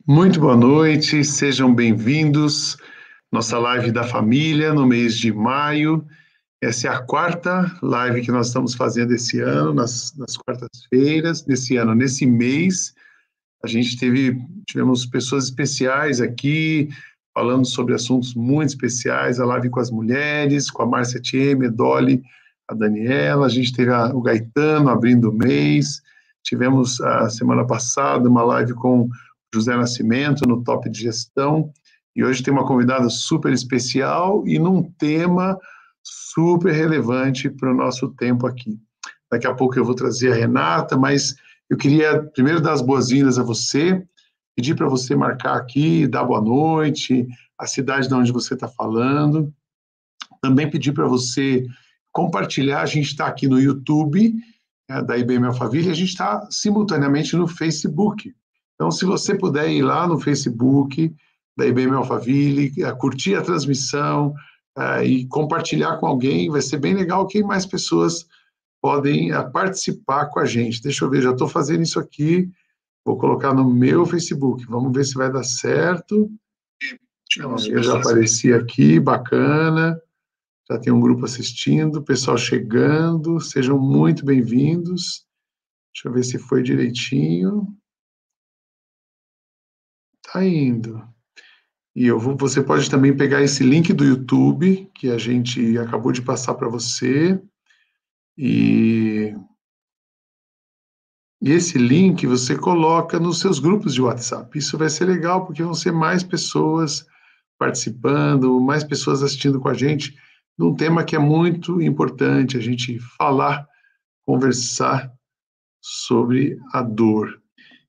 Muito boa noite, sejam bem-vindos. Nossa live da família no mês de maio. Essa é a quarta live que nós estamos fazendo esse ano, nas quartas-feiras, desse ano, nesse mês. A gente tivemos pessoas especiais aqui, falando sobre assuntos muito especiais, a live com as mulheres, com a Márcia Thieme, a Dolly, a Daniela, a gente teve o Gaetano abrindo o mês, tivemos a semana passada uma live com José Nascimento no Top de Gestão, e hoje tem uma convidada super especial e num tema super relevante para o nosso tempo aqui. Daqui a pouco eu vou trazer a Renata, mas eu queria primeiro dar as boas-vindas a você, pedir para você marcar aqui, dar boa noite, a cidade de onde você está falando. Também pedir para você compartilhar, a gente está aqui no YouTube, da IBM Alphaville, a gente está simultaneamente no Facebook. Então, se você puder ir lá no Facebook da IBM Alphaville, curtir a transmissão e compartilhar com alguém, vai ser bem legal, que mais pessoas podem participar com a gente. Deixa eu ver, já estou fazendo isso aqui, vou colocar no meu Facebook, vamos ver se vai dar certo. Eu já apareci aqui, bacana, já tem um grupo assistindo, pessoal chegando, sejam muito bem-vindos. Deixa eu ver se foi direitinho. Tá indo. E você pode também pegar esse link do YouTube, que a gente acabou de passar para você, e esse link você coloca nos seus grupos de WhatsApp. Isso vai ser legal, porque vão ser mais pessoas participando, mais pessoas assistindo com a gente, num tema que é muito importante, a gente falar, conversar sobre a dor.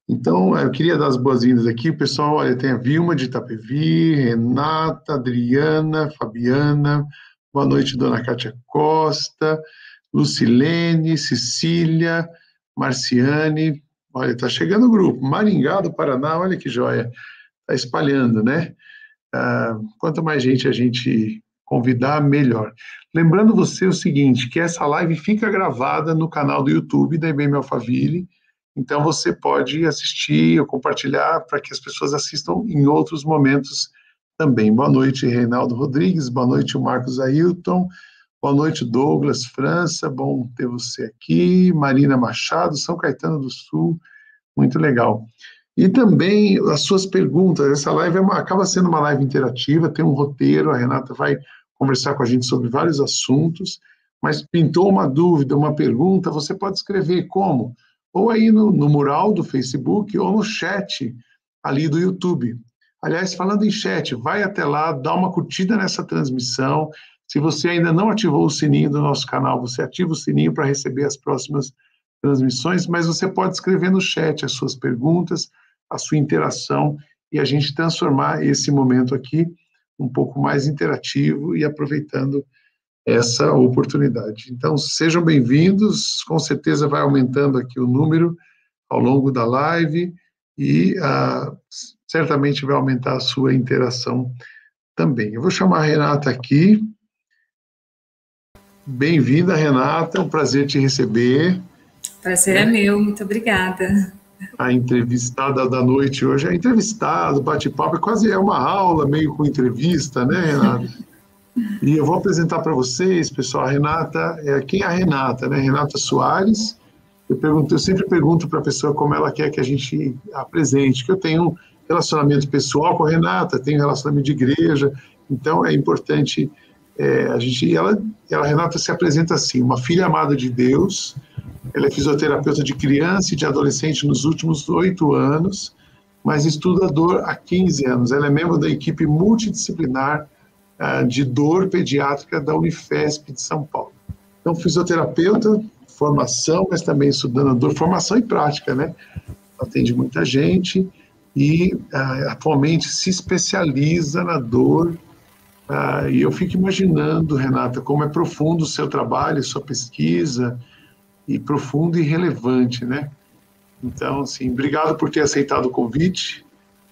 Então, eu queria dar as boas-vindas aqui, o pessoal, olha, tem a Vilma de Itapevi, Renata, Adriana, Fabiana, boa noite, Dona Cátia Costa, Lucilene, Cecília, Marciane, olha, está chegando o grupo, Maringá do Paraná, olha que joia, está espalhando, né? Quanto mais gente a gente convidar, melhor. Lembrando você o seguinte, que essa live fica gravada no canal do YouTube da IBM Alphaville, então você pode assistir ou compartilhar para que as pessoas assistam em outros momentos também. Boa noite, Reinaldo Rodrigues, boa noite, Marcos Ailton, boa noite, Douglas França, bom ter você aqui, Marina Machado, São Caetano do Sul, muito legal. E também as suas perguntas, essa live acaba sendo uma live interativa, tem um roteiro, a Renata vai conversar com a gente sobre vários assuntos, mas pintou uma dúvida, uma pergunta, você pode escrever como? Ou aí no mural do Facebook, ou no chat ali do YouTube. Aliás, falando em chat, vai até lá, dá uma curtida nessa transmissão. Se você ainda não ativou o sininho do nosso canal, você ativa o sininho para receber as próximas transmissões, mas você pode escrever no chat as suas perguntas, a sua interação, e a gente transformar esse momento aqui um pouco mais interativo e aproveitando essa oportunidade. Então, sejam bem-vindos, com certeza vai aumentando aqui o número ao longo da live e certamente vai aumentar a sua interação também. Eu vou chamar a Renata aqui. Bem-vinda, Renata, é um prazer te receber. Prazer é meu, muito obrigada. A entrevistada da noite hoje é entrevistado, bate-papo, quase é uma aula, meio com entrevista, né, Renata? E eu vou apresentar para vocês, pessoal, a Renata, quem é a Renata, né? Renata Soares. Eu sempre pergunto para a pessoa como ela quer que a gente apresente, que eu tenho um relacionamento pessoal com a Renata, tenho um relacionamento de igreja, então é importante a gente... A Renata se apresenta assim, uma filha amada de Deus, ela é fisioterapeuta de criança e de adolescente nos últimos 8 anos, mas estuda dor há 15 anos. Ela é membro da equipe multidisciplinar de dor pediátrica da Unifesp de São Paulo. Então, fisioterapeuta, formação, mas também estudando dor, formação e prática, né? Atende muita gente e atualmente se especializa na dor. E eu fico imaginando, Renata, como é profundo o seu trabalho, sua pesquisa, e profundo e relevante, né? Então, assim, obrigado por ter aceitado o convite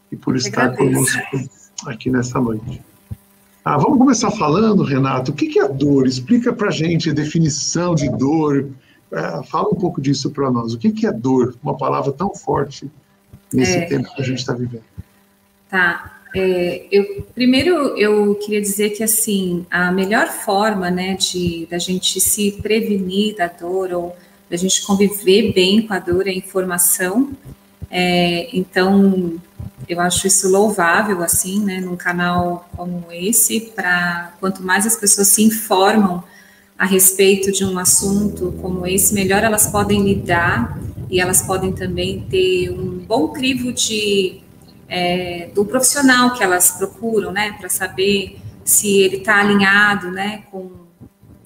e por estar conosco aqui nessa noite. Vamos começar falando, Renato, o que é dor? Explica para a gente a definição de dor. Fala um pouco disso para nós. O que é dor? Uma palavra tão forte nesse tempo que a gente está vivendo. Tá. Primeiro eu queria dizer que assim a melhor forma, né, da gente se prevenir da dor ou da gente conviver bem com a dor é a informação. Então eu acho isso louvável assim, né, num canal como esse, para quanto mais as pessoas se informam a respeito de um assunto como esse, melhor elas podem lidar e elas podem também ter um bom crivo do profissional que elas procuram, né, para saber se ele está alinhado, né, com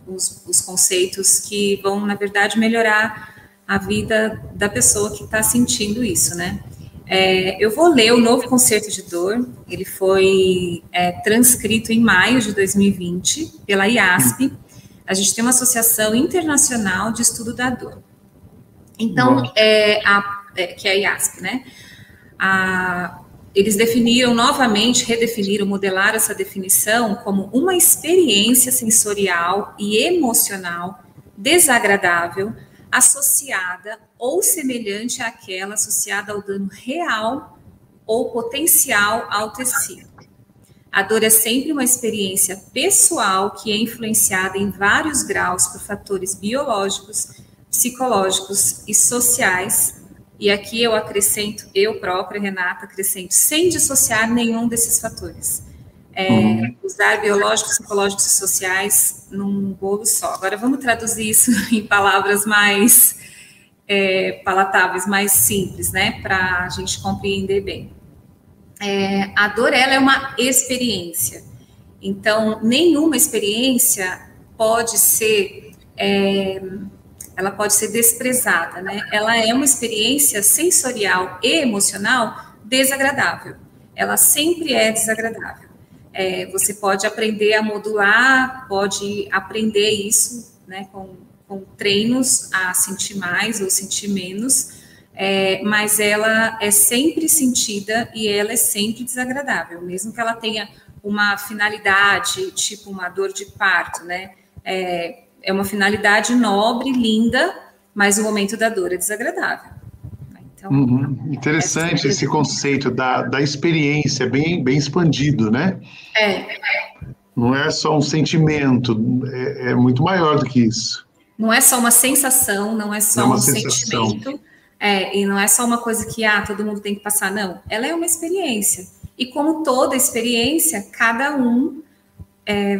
os conceitos que vão, na verdade, melhorar a vida da pessoa que está sentindo isso, né. Eu vou ler o novo conceito de dor, ele foi transcrito em maio de 2020 pela IASP. A gente tem uma associação internacional de estudo da dor. Então, que é a IASP, né? Eles redefiniram, modelaram essa definição como uma experiência sensorial e emocional desagradável associada ou semelhante àquela associada ao dano real ou potencial ao tecido. A dor é sempre uma experiência pessoal que é influenciada em vários graus por fatores biológicos, psicológicos e sociais. E aqui eu acrescento, eu própria, Renata, acrescento, sem dissociar nenhum desses fatores. Usar biológicos, psicológicos e sociais num bolo só. Agora vamos traduzir isso em palavras mais palatáveis, mais simples, né, para a gente compreender bem. A dor, ela é uma experiência. Então, nenhuma experiência pode ser ela pode ser desprezada, né? Ela é uma experiência sensorial e emocional desagradável. Ela sempre é desagradável. Você pode aprender a modular, pode aprender isso, né, com treinos a sentir mais ou sentir menos, mas ela é sempre sentida e ela é sempre desagradável, mesmo que ela tenha uma finalidade, tipo uma dor de parto, né? É uma finalidade nobre, linda, mas o momento da dor é desagradável. Então, interessante esse conceito da experiência, bem expandido, né? Não é só um sentimento, é muito maior do que isso. Não é só uma sensação, não é só um sentimento, e não é só uma coisa que todo mundo tem que passar, não. Ela é uma experiência. E como toda experiência, cada um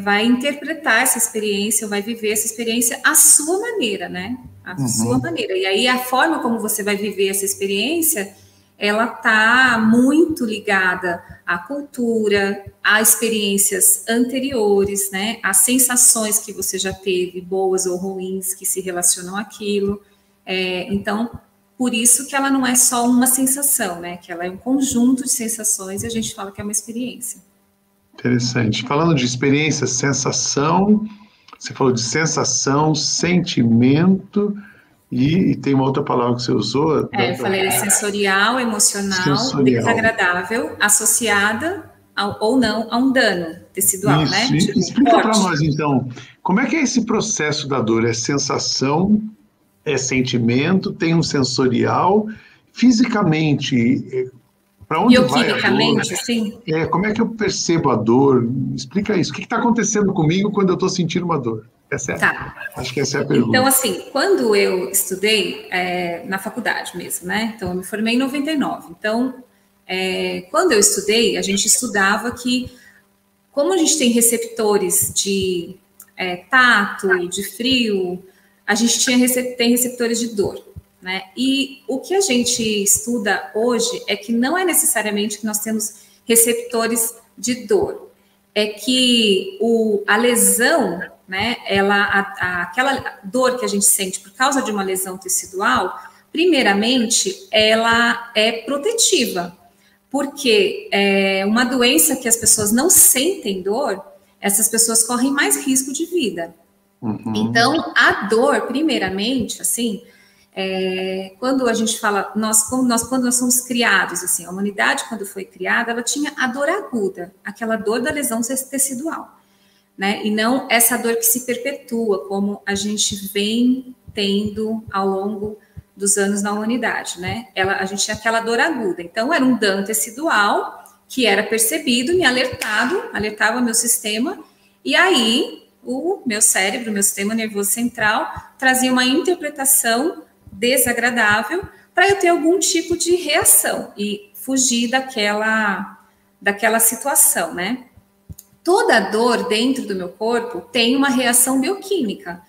vai interpretar essa experiência, ou vai viver essa experiência à sua maneira, né? À sua maneira. E aí a forma como você vai viver essa experiência, ela está muito ligada à cultura, a experiências anteriores, né? As sensações que você já teve, boas ou ruins, que se relacionam àquilo. Então, por isso que ela não é só uma sensação, né? Que ela é um conjunto de sensações e a gente fala que é uma experiência. Interessante. Falando de experiência, sensação, você falou de sensação, sentimento, e tem uma outra palavra que você usou. Eu falei sensorial, emocional, desagradável, associada ou não a um dano tecidual, isso, né? Tipo, explica para nós, então, como é que é esse processo da dor? É sensação, é sentimento, tem um sensorial, fisicamente... Para onde vai a dor? Sim. Como é que eu percebo a dor? Explica isso. O que está acontecendo comigo quando eu estou sentindo uma dor? Acho que essa é a pergunta. Então, assim, quando eu estudei na faculdade mesmo, né? Então, eu me formei em 99. Então, quando eu estudei, a gente estudava que, como a gente tem receptores de tato, de frio, a gente tem receptores de dor. Né? E o que a gente estuda hoje é que não é necessariamente que nós temos receptores de dor, é que a lesão, né, aquela dor que a gente sente por causa de uma lesão tecidual, primeiramente, ela é protetiva, porque uma doença que as pessoas não sentem dor, essas pessoas correm mais risco de vida. Então, a dor, primeiramente, assim... quando a gente fala, quando nós somos criados, assim, a humanidade, quando foi criada, ela tinha a dor aguda, aquela dor da lesão tecidual, né? E não essa dor que se perpetua, como a gente vem tendo ao longo dos anos na humanidade, né? A gente tinha aquela dor aguda, então era um dano tecidual que era percebido, me alertava meu sistema, e aí o meu cérebro, meu sistema nervoso central, trazia uma interpretação desagradável para eu ter algum tipo de reação e fugir daquela situação, né? Toda dor dentro do meu corpo tem uma reação bioquímica.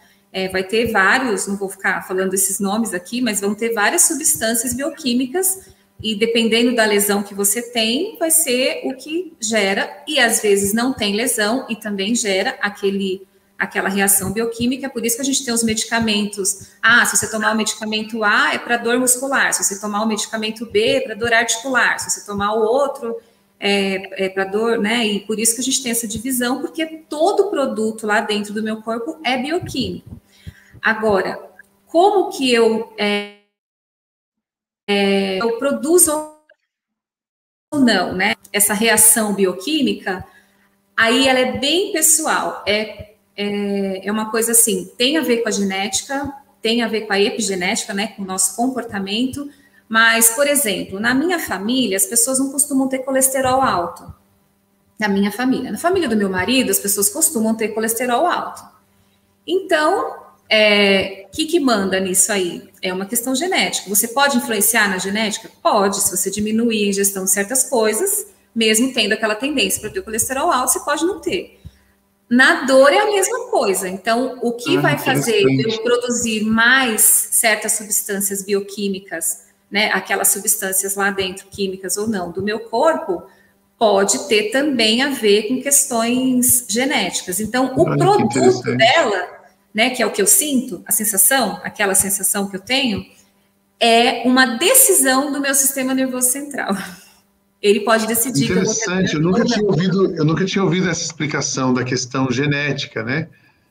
Vai ter vários, não vou ficar falando esses nomes aqui, mas vão ter várias substâncias bioquímicas e dependendo da lesão que você tem, vai ser o que gera, e às vezes não tem lesão e também gera aquela reação bioquímica, por isso que a gente tem os medicamentos. Se você tomar o medicamento A é para dor muscular, se você tomar o medicamento B é para dor articular, se você tomar o outro é para dor, né? E por isso que a gente tem essa divisão, porque todo produto lá dentro do meu corpo é bioquímico. Agora, como que eu produzo ou não, né? Essa reação bioquímica, aí ela é bem pessoal, é uma coisa assim, tem a ver com a genética, tem a ver com a epigenética, né, com o nosso comportamento, mas, por exemplo, na minha família, as pessoas não costumam ter colesterol alto. Na minha família. Na família do meu marido, as pessoas costumam ter colesterol alto. Então, que manda nisso aí? É uma questão genética. Você pode influenciar na genética? Pode, se você diminuir a ingestão de certas coisas, mesmo tendo aquela tendência para ter colesterol alto, você pode não ter. Na dor é a mesma coisa. Então, o que vai fazer eu produzir mais certas substâncias bioquímicas, né, aquelas substâncias lá dentro, químicas ou não, do meu corpo, pode ter também a ver com questões genéticas. Então, o produto dela, né, que é o que eu sinto, a sensação, aquela sensação que eu tenho, é uma decisão do meu sistema nervoso central. Ele pode decidir. Interessante, eu nunca tinha ouvido essa explicação da questão genética, né?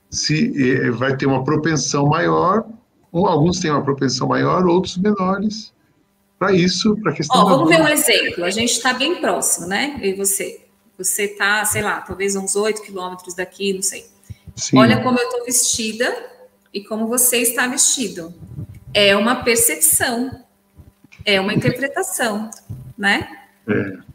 Se vai ter uma propensão maior, ou alguns têm uma propensão maior, outros menores, para isso, para a questão vamos ver um exemplo, a gente está bem próximo, né? E você está, sei lá, talvez uns 8 quilômetros daqui, não sei. Sim. Olha como eu estou vestida e como você está vestido. É uma percepção, é uma interpretação, né?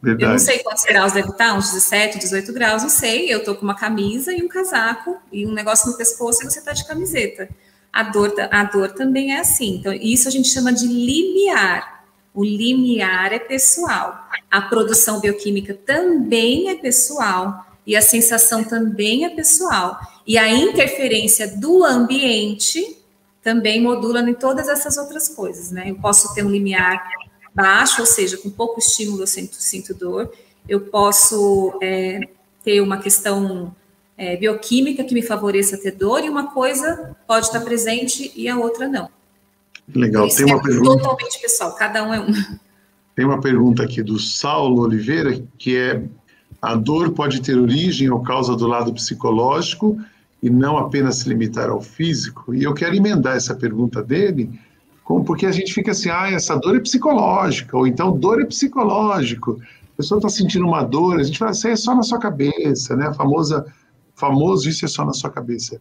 Verdade. Eu não sei quantos graus deve estar, uns 17, 18 graus, não sei. Eu tô com uma camisa e um casaco e um negócio no pescoço e você tá de camiseta. A dor também é assim. Então, isso a gente chama de limiar. O limiar é pessoal. A produção bioquímica também é pessoal e a sensação também é pessoal. E a interferência do ambiente também modula em todas essas outras coisas, né? Eu posso ter um limiar baixo, ou seja, com pouco estímulo eu sinto dor. Eu posso ter uma questão bioquímica que me favoreça ter dor, e uma coisa pode estar presente e a outra não. Legal. Isso tem uma pergunta totalmente pessoal, cada um é um. Tem uma pergunta aqui do Saulo Oliveira, que é: a dor pode ter origem ou causa do lado psicológico e não apenas se limitar ao físico? E eu quero emendar essa pergunta dele, porque a gente fica assim, essa dor é psicológica, ou então dor é psicológico, a pessoa está sentindo uma dor, a gente fala, isso é só na sua cabeça, né? Famoso, isso é só na sua cabeça.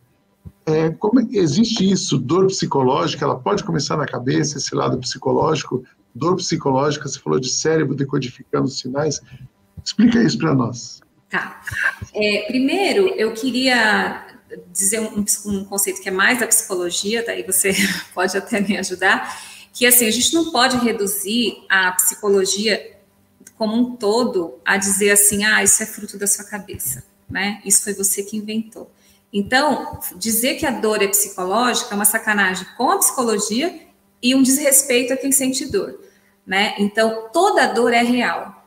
Como existe isso, dor psicológica, ela pode começar na cabeça, esse lado psicológico, dor psicológica, você falou de cérebro decodificando os sinais, explica isso para nós. Tá. Primeiro, eu queria dizer um conceito que é mais da psicologia, daí você pode até me ajudar, que assim, a gente não pode reduzir a psicologia como um todo a dizer assim, isso é fruto da sua cabeça, né? Isso foi você que inventou. Então, dizer que a dor é psicológica é uma sacanagem com a psicologia e um desrespeito a quem sente dor, né? Então, toda dor é real,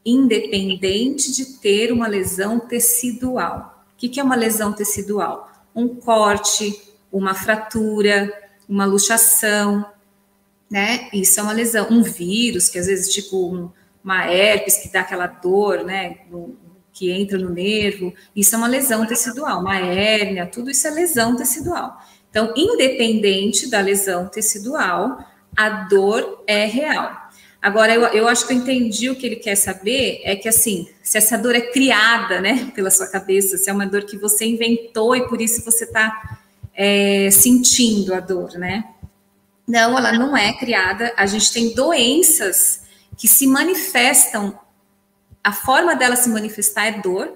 independente de ter uma lesão tecidual. O que é uma lesão tecidual? Um corte, uma fratura, uma luxação, né? Isso é uma lesão. Um vírus, que às vezes, tipo uma herpes, que dá aquela dor, né? Que entra no nervo, isso é uma lesão tecidual. Uma hérnia, tudo isso é lesão tecidual. Então, independente da lesão tecidual, a dor é real. Agora, eu acho que eu entendi o que ele quer saber, é que assim, se essa dor é criada, né, pela sua cabeça, se é uma dor que você inventou e por isso você está sentindo a dor, né? Não, ela não é criada. A gente tem doenças que se manifestam a forma dela se manifestar é dor,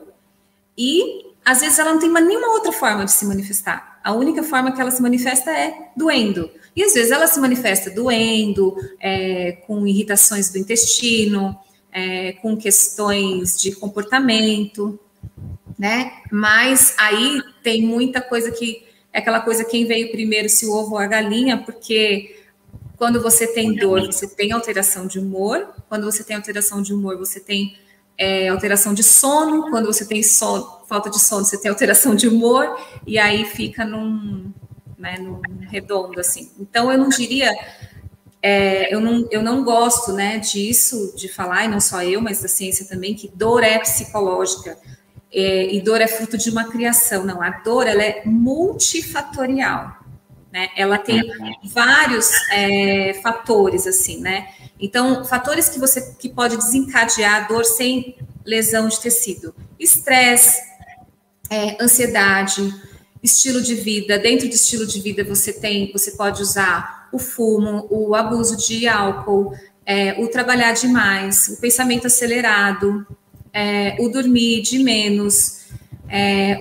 e às vezes ela não tem nenhuma outra forma de se manifestar. A única forma que ela se manifesta é doendo. E às vezes ela se manifesta doendo, com irritações do intestino, com questões de comportamento, né? Mas aí tem muita coisa que é aquela coisa, quem veio primeiro, se o ovo ou a galinha, porque quando você tem dor, você tem alteração de humor. Quando você tem alteração de humor, você tem alteração de sono. Quando você tem falta de sono, você tem alteração de humor. E aí fica num redondo, assim. Então, eu não diria... eu não gosto, né, disso, de falar, e não só eu, mas da ciência também, que dor é psicológica. E dor é fruto de uma criação. Não, a dor, ela é multifatorial, né? Ela tem vários fatores, assim, né? Então, fatores que pode desencadear a dor sem lesão de tecido. Estresse, ansiedade, estilo de vida. Dentro do estilo de vida você pode usar o fumo, o abuso de álcool, o trabalhar demais, o pensamento acelerado, o dormir de menos,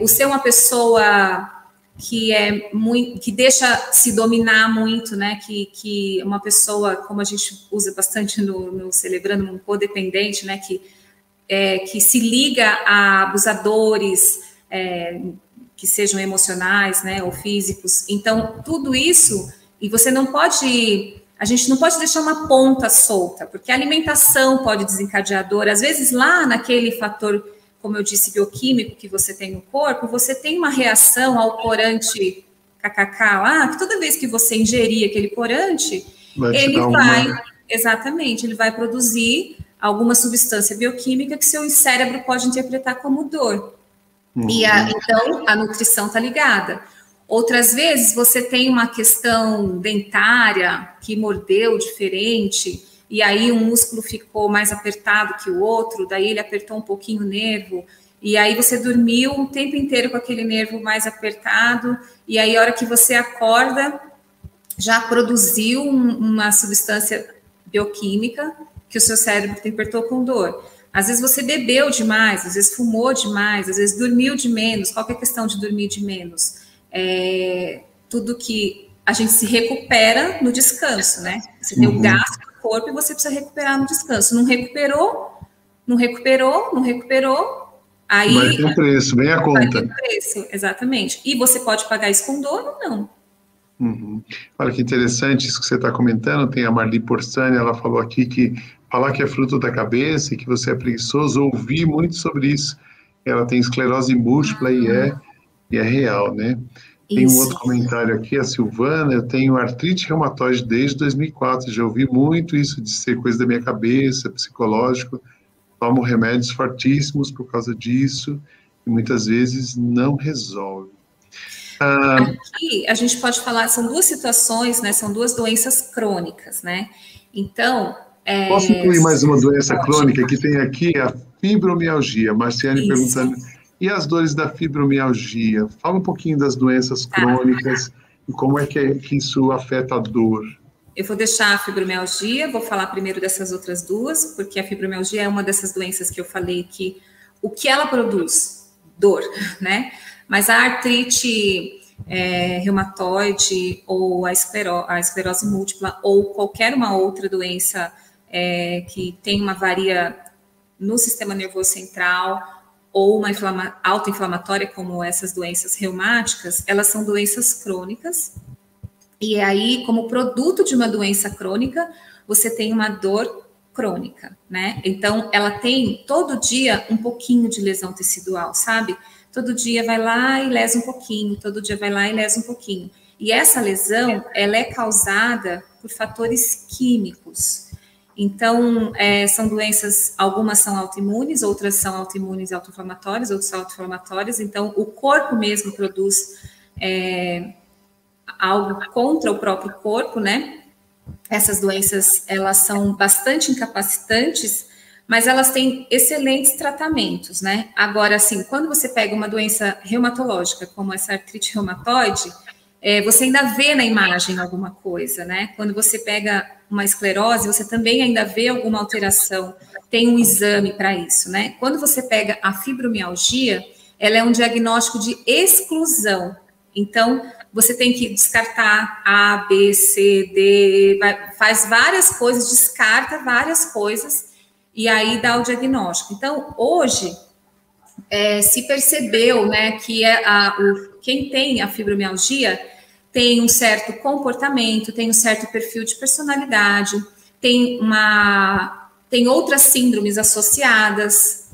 o ser uma pessoa que deixa se dominar muito, né? Que uma pessoa, como a gente usa bastante no Celebrando, um codependente, né? Que se liga a abusadores, que sejam emocionais, né? Ou físicos. Então, tudo isso, e você não pode... A gente não pode deixar uma ponta solta, porque a alimentação pode desencadear dor. Às vezes, lá naquele fator, como eu disse, bioquímico que você tem no corpo, você tem uma reação ao corante KKK lá, que toda vez que você ingerir aquele corante, exatamente, ele vai produzir alguma substância bioquímica que seu cérebro pode interpretar como dor. Então, a nutrição está ligada. Outras vezes você tem uma questão dentária que mordeu diferente, e aí um músculo ficou mais apertado que o outro, daí ele apertou um pouquinho o nervo, e aí você dormiu o tempo inteiro com aquele nervo mais apertado, e aí a hora que você acorda, já produziu uma substância bioquímica que o seu cérebro interpretou com dor. Às vezes você bebeu demais, às vezes fumou demais, às vezes dormiu de menos. Qual que é a questão de dormir de menos? Tudo que a gente se recupera no descanso, né? Você tem o gasto do corpo e você precisa recuperar no descanso. Não recuperou, aí... Vai ter um preço, bem a conta. Vai ter um preço, exatamente. E você pode pagar isso com dor ou não. Olha que interessante isso que você está comentando. Tem a Marli Porsani, ela falou aqui que falar que é fruto da cabeça e que você é preguiçoso, ouvi muito sobre isso. Ela tem esclerose múltipla e é real, né? Tem um outro comentário aqui, a Silvana: eu tenho artrite reumatoide desde 2004, já ouvi muito isso de ser coisa da minha cabeça, psicológico, tomo remédios fortíssimos por causa disso, e muitas vezes não resolve. Aqui a gente pode falar, são duas situações, né? São duas doenças crônicas, né? Então... Posso incluir mais uma doença crônica que tem aqui, a fibromialgia? Marciane perguntando, e as dores da fibromialgia? Fala um pouquinho das doenças crônicas e como é que isso afeta a dor. Eu vou deixar a fibromialgia, vou falar primeiro dessas outras duas, porque a fibromialgia é uma dessas doenças que eu falei que o que ela produz? Dor, né? Mas a artrite reumatoide ou a esclerose múltipla ou qualquer uma outra doença que tem uma varia no sistema nervoso central ou uma autoinflamatória, como essas doenças reumáticas, elas são doenças crônicas. E aí, como produto de uma doença crônica, você tem uma dor crônica, né? Então, ela tem todo dia um pouquinho de lesão tecidual, sabe? Todo dia vai lá e lesa um pouquinho, todo dia vai lá e lesa um pouquinho. E essa lesão, ela é causada por fatores químicos. Então, são doenças, algumas são autoimunes, outras são autoimunes e autoinflamatórias, outras são autoinflamatórias. Então, o corpo mesmo produz algo contra o próprio corpo, né? Essas doenças, elas são bastante incapacitantes, mas elas têm excelentes tratamentos, né? Agora, assim, quando você pega uma doença reumatológica, como essa artrite reumatoide, você ainda vê na imagem alguma coisa, né? Quando você pega uma esclerose, você também ainda vê alguma alteração, tem um exame para isso, né? Quando você pega a fibromialgia, ela é um diagnóstico de exclusão. Então, você tem que descartar A, B, C, D, faz várias coisas, descarta várias coisas, e aí dá o diagnóstico. Então, hoje, se percebeu, né, que quem tem a fibromialgia tem um certo comportamento, tem um certo perfil de personalidade, tem outras síndromes associadas,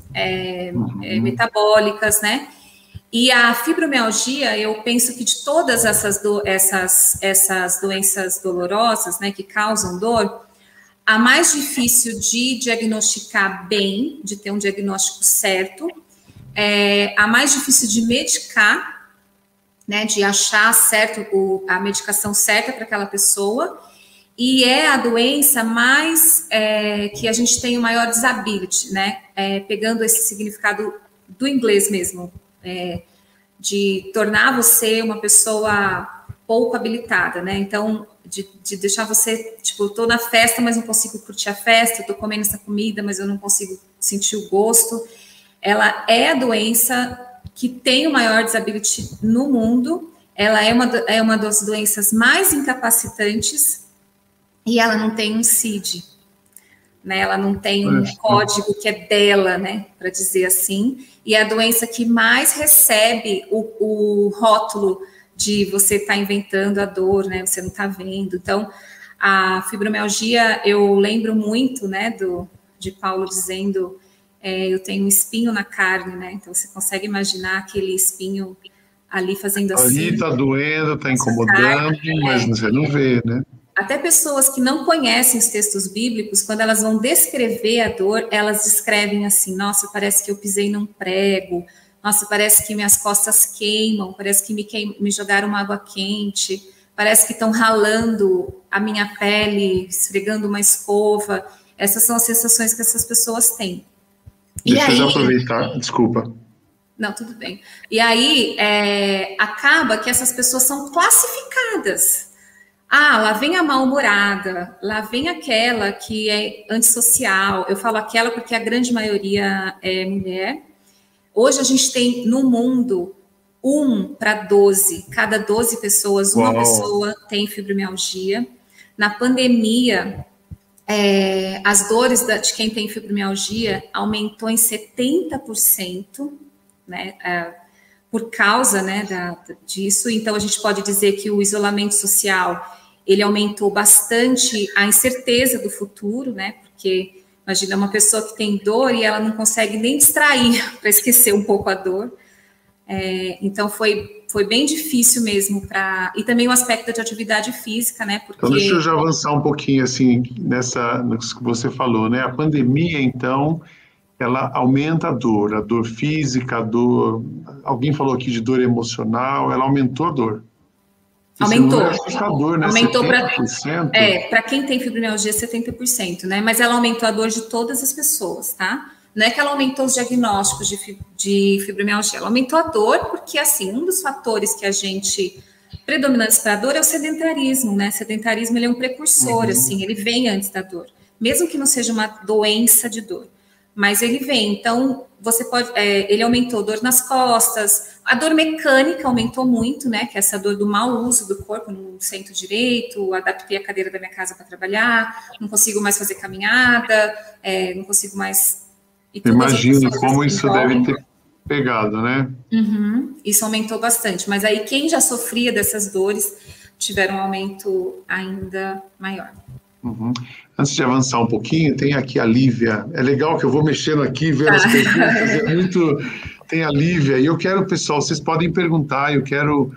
metabólicas, né? E a fibromialgia, eu penso que de todas essas doenças dolorosas, né, que causam dor, a mais difícil de diagnosticar bem, de ter um diagnóstico certo, a mais difícil de medicar, né, de achar certo a medicação certa para aquela pessoa, e é a doença mais que a gente tem o maior disability, né, pegando esse significado do inglês mesmo, de tornar você uma pessoa pouco habilitada, né, então, de deixar você, tipo, eu tô na festa, mas não consigo curtir a festa, eu tô comendo essa comida, mas eu não consigo sentir o gosto. Ela é a doença que tem o maior disability no mundo, ela é uma das doenças mais incapacitantes e ela não tem um CID, né? Ela não tem um código que é dela, né? Para dizer assim, e é a doença que mais recebe o rótulo de você estar inventando a dor, né? Você não está vendo. Então, a fibromialgia, eu lembro muito, né? De Paulo dizendo... eu tenho um espinho na carne, né? Então, você consegue imaginar aquele espinho ali fazendo assim. Ali está doendo, está incomodando, mas você não vê, né? Até pessoas que não conhecem os textos bíblicos, quando elas vão descrever a dor, elas descrevem assim, nossa, parece que eu pisei num prego, nossa, parece que minhas costas queimam, parece que me jogaram uma água quente, parece que estão ralando a minha pele, esfregando uma escova. Essas são as sensações que essas pessoas têm. Deixa eu já aproveitar, desculpa. Não, tudo bem. E aí, acaba que essas pessoas são classificadas. Ah, lá vem a mal-humorada, lá vem aquela que é antissocial. Eu falo aquela porque a grande maioria é mulher. Hoje a gente tem no mundo 1 para 12. Cada 12 pessoas, uma pessoa tem fibromialgia. Na pandemia... as dores de quem tem fibromialgia aumentou em 70%, né, por causa, né, disso. Então, a gente pode dizer que o isolamento social, ele aumentou bastante a incerteza do futuro, né, porque, imagina, uma pessoa que tem dor e ela não consegue nem distrair para esquecer um pouco a dor. Então, foi bem difícil mesmo e também o aspecto de atividade física, né? Porque... Então, deixa eu já avançar um pouquinho, assim, no que você falou, né? A pandemia, então, ela aumenta a dor física, alguém falou aqui de dor emocional, ela aumentou a dor. Aumentou. É assustador, né? Aumentou para quem tem fibromialgia, 70%, né? Mas ela aumentou a dor de todas as pessoas, tá? Não é que ela aumentou os diagnósticos de fibromialgia, ela aumentou a dor porque, assim, um dos fatores que a gente predominantes para a dor é o sedentarismo, né? Sedentarismo, ele é um precursor, assim, ele vem antes da dor, mesmo que não seja uma doença de dor, mas ele vem. Então, você pode, ele aumentou dor nas costas, a dor mecânica aumentou muito, né? Que é essa dor do mau uso do corpo, não sento direito, adaptei a cadeira da minha casa para trabalhar, não consigo mais fazer caminhada, não consigo mais... Imagino como isso deve ter pegado, né? Isso aumentou bastante, mas aí quem já sofria dessas dores tiveram um aumento ainda maior. Antes de avançar um pouquinho, tem aqui a Lívia. É legal que eu vou mexendo aqui, ver as perguntas, tem a Lívia, e eu quero, pessoal, vocês podem perguntar, eu quero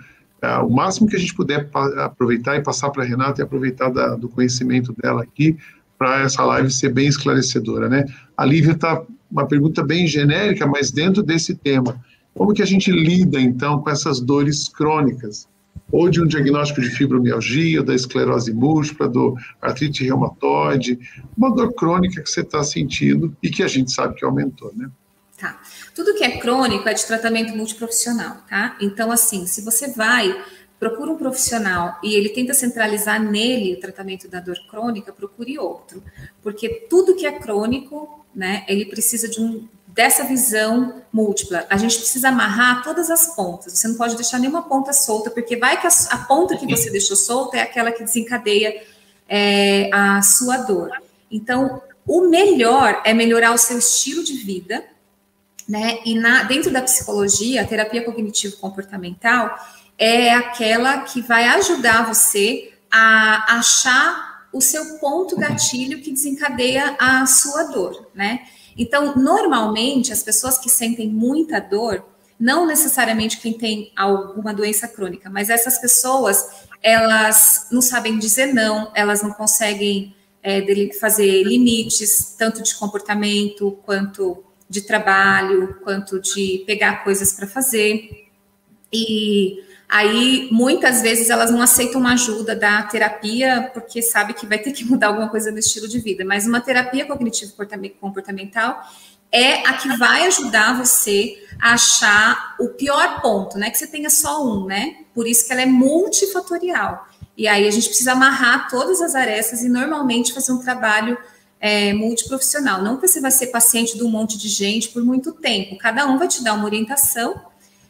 o máximo que a gente puder aproveitar e passar para a Renata e aproveitar do conhecimento dela aqui, para essa live ser bem esclarecedora, né? A Lívia está uma pergunta bem genérica, mas dentro desse tema. Como que a gente lida, então, com essas dores crônicas? Ou de um diagnóstico de fibromialgia, da esclerose múltipla, do artrite reumatoide, uma dor crônica que você está sentindo e que a gente sabe que aumentou, né? Tá. Tudo que é crônico é de tratamento multiprofissional, tá? Então, assim, se você vai procura um profissional e ele tenta centralizar nele o tratamento da dor crônica, procure outro. Porque tudo que é crônico, né, ele precisa dessa visão múltipla. A gente precisa amarrar todas as pontas. Você não pode deixar nenhuma ponta solta, porque vai que a ponta que você deixou solta é aquela que desencadeia a sua dor. Então, o melhor é melhorar o seu estilo de vida, né? E dentro da psicologia, a terapia cognitivo-comportamental é aquela que vai ajudar você a achar o seu ponto gatilho que desencadeia a sua dor, né? Então, normalmente, as pessoas que sentem muita dor, não necessariamente quem tem alguma doença crônica, mas essas pessoas, elas não sabem dizer não, elas não conseguem fazer limites, tanto de comportamento, quanto de trabalho, quanto de pegar coisas para fazer. E aí, muitas vezes, elas não aceitam uma ajuda da terapia, porque sabe que vai ter que mudar alguma coisa no estilo de vida. Mas uma terapia cognitivo-comportamental é a que vai ajudar você a achar o pior ponto, né? Que você tenha só um, né? Por isso que ela é multifatorial. E aí a gente precisa amarrar todas as arestas e normalmente fazer um trabalho multiprofissional. Não que você vai ser paciente de um monte de gente por muito tempo. Cada um vai te dar uma orientação.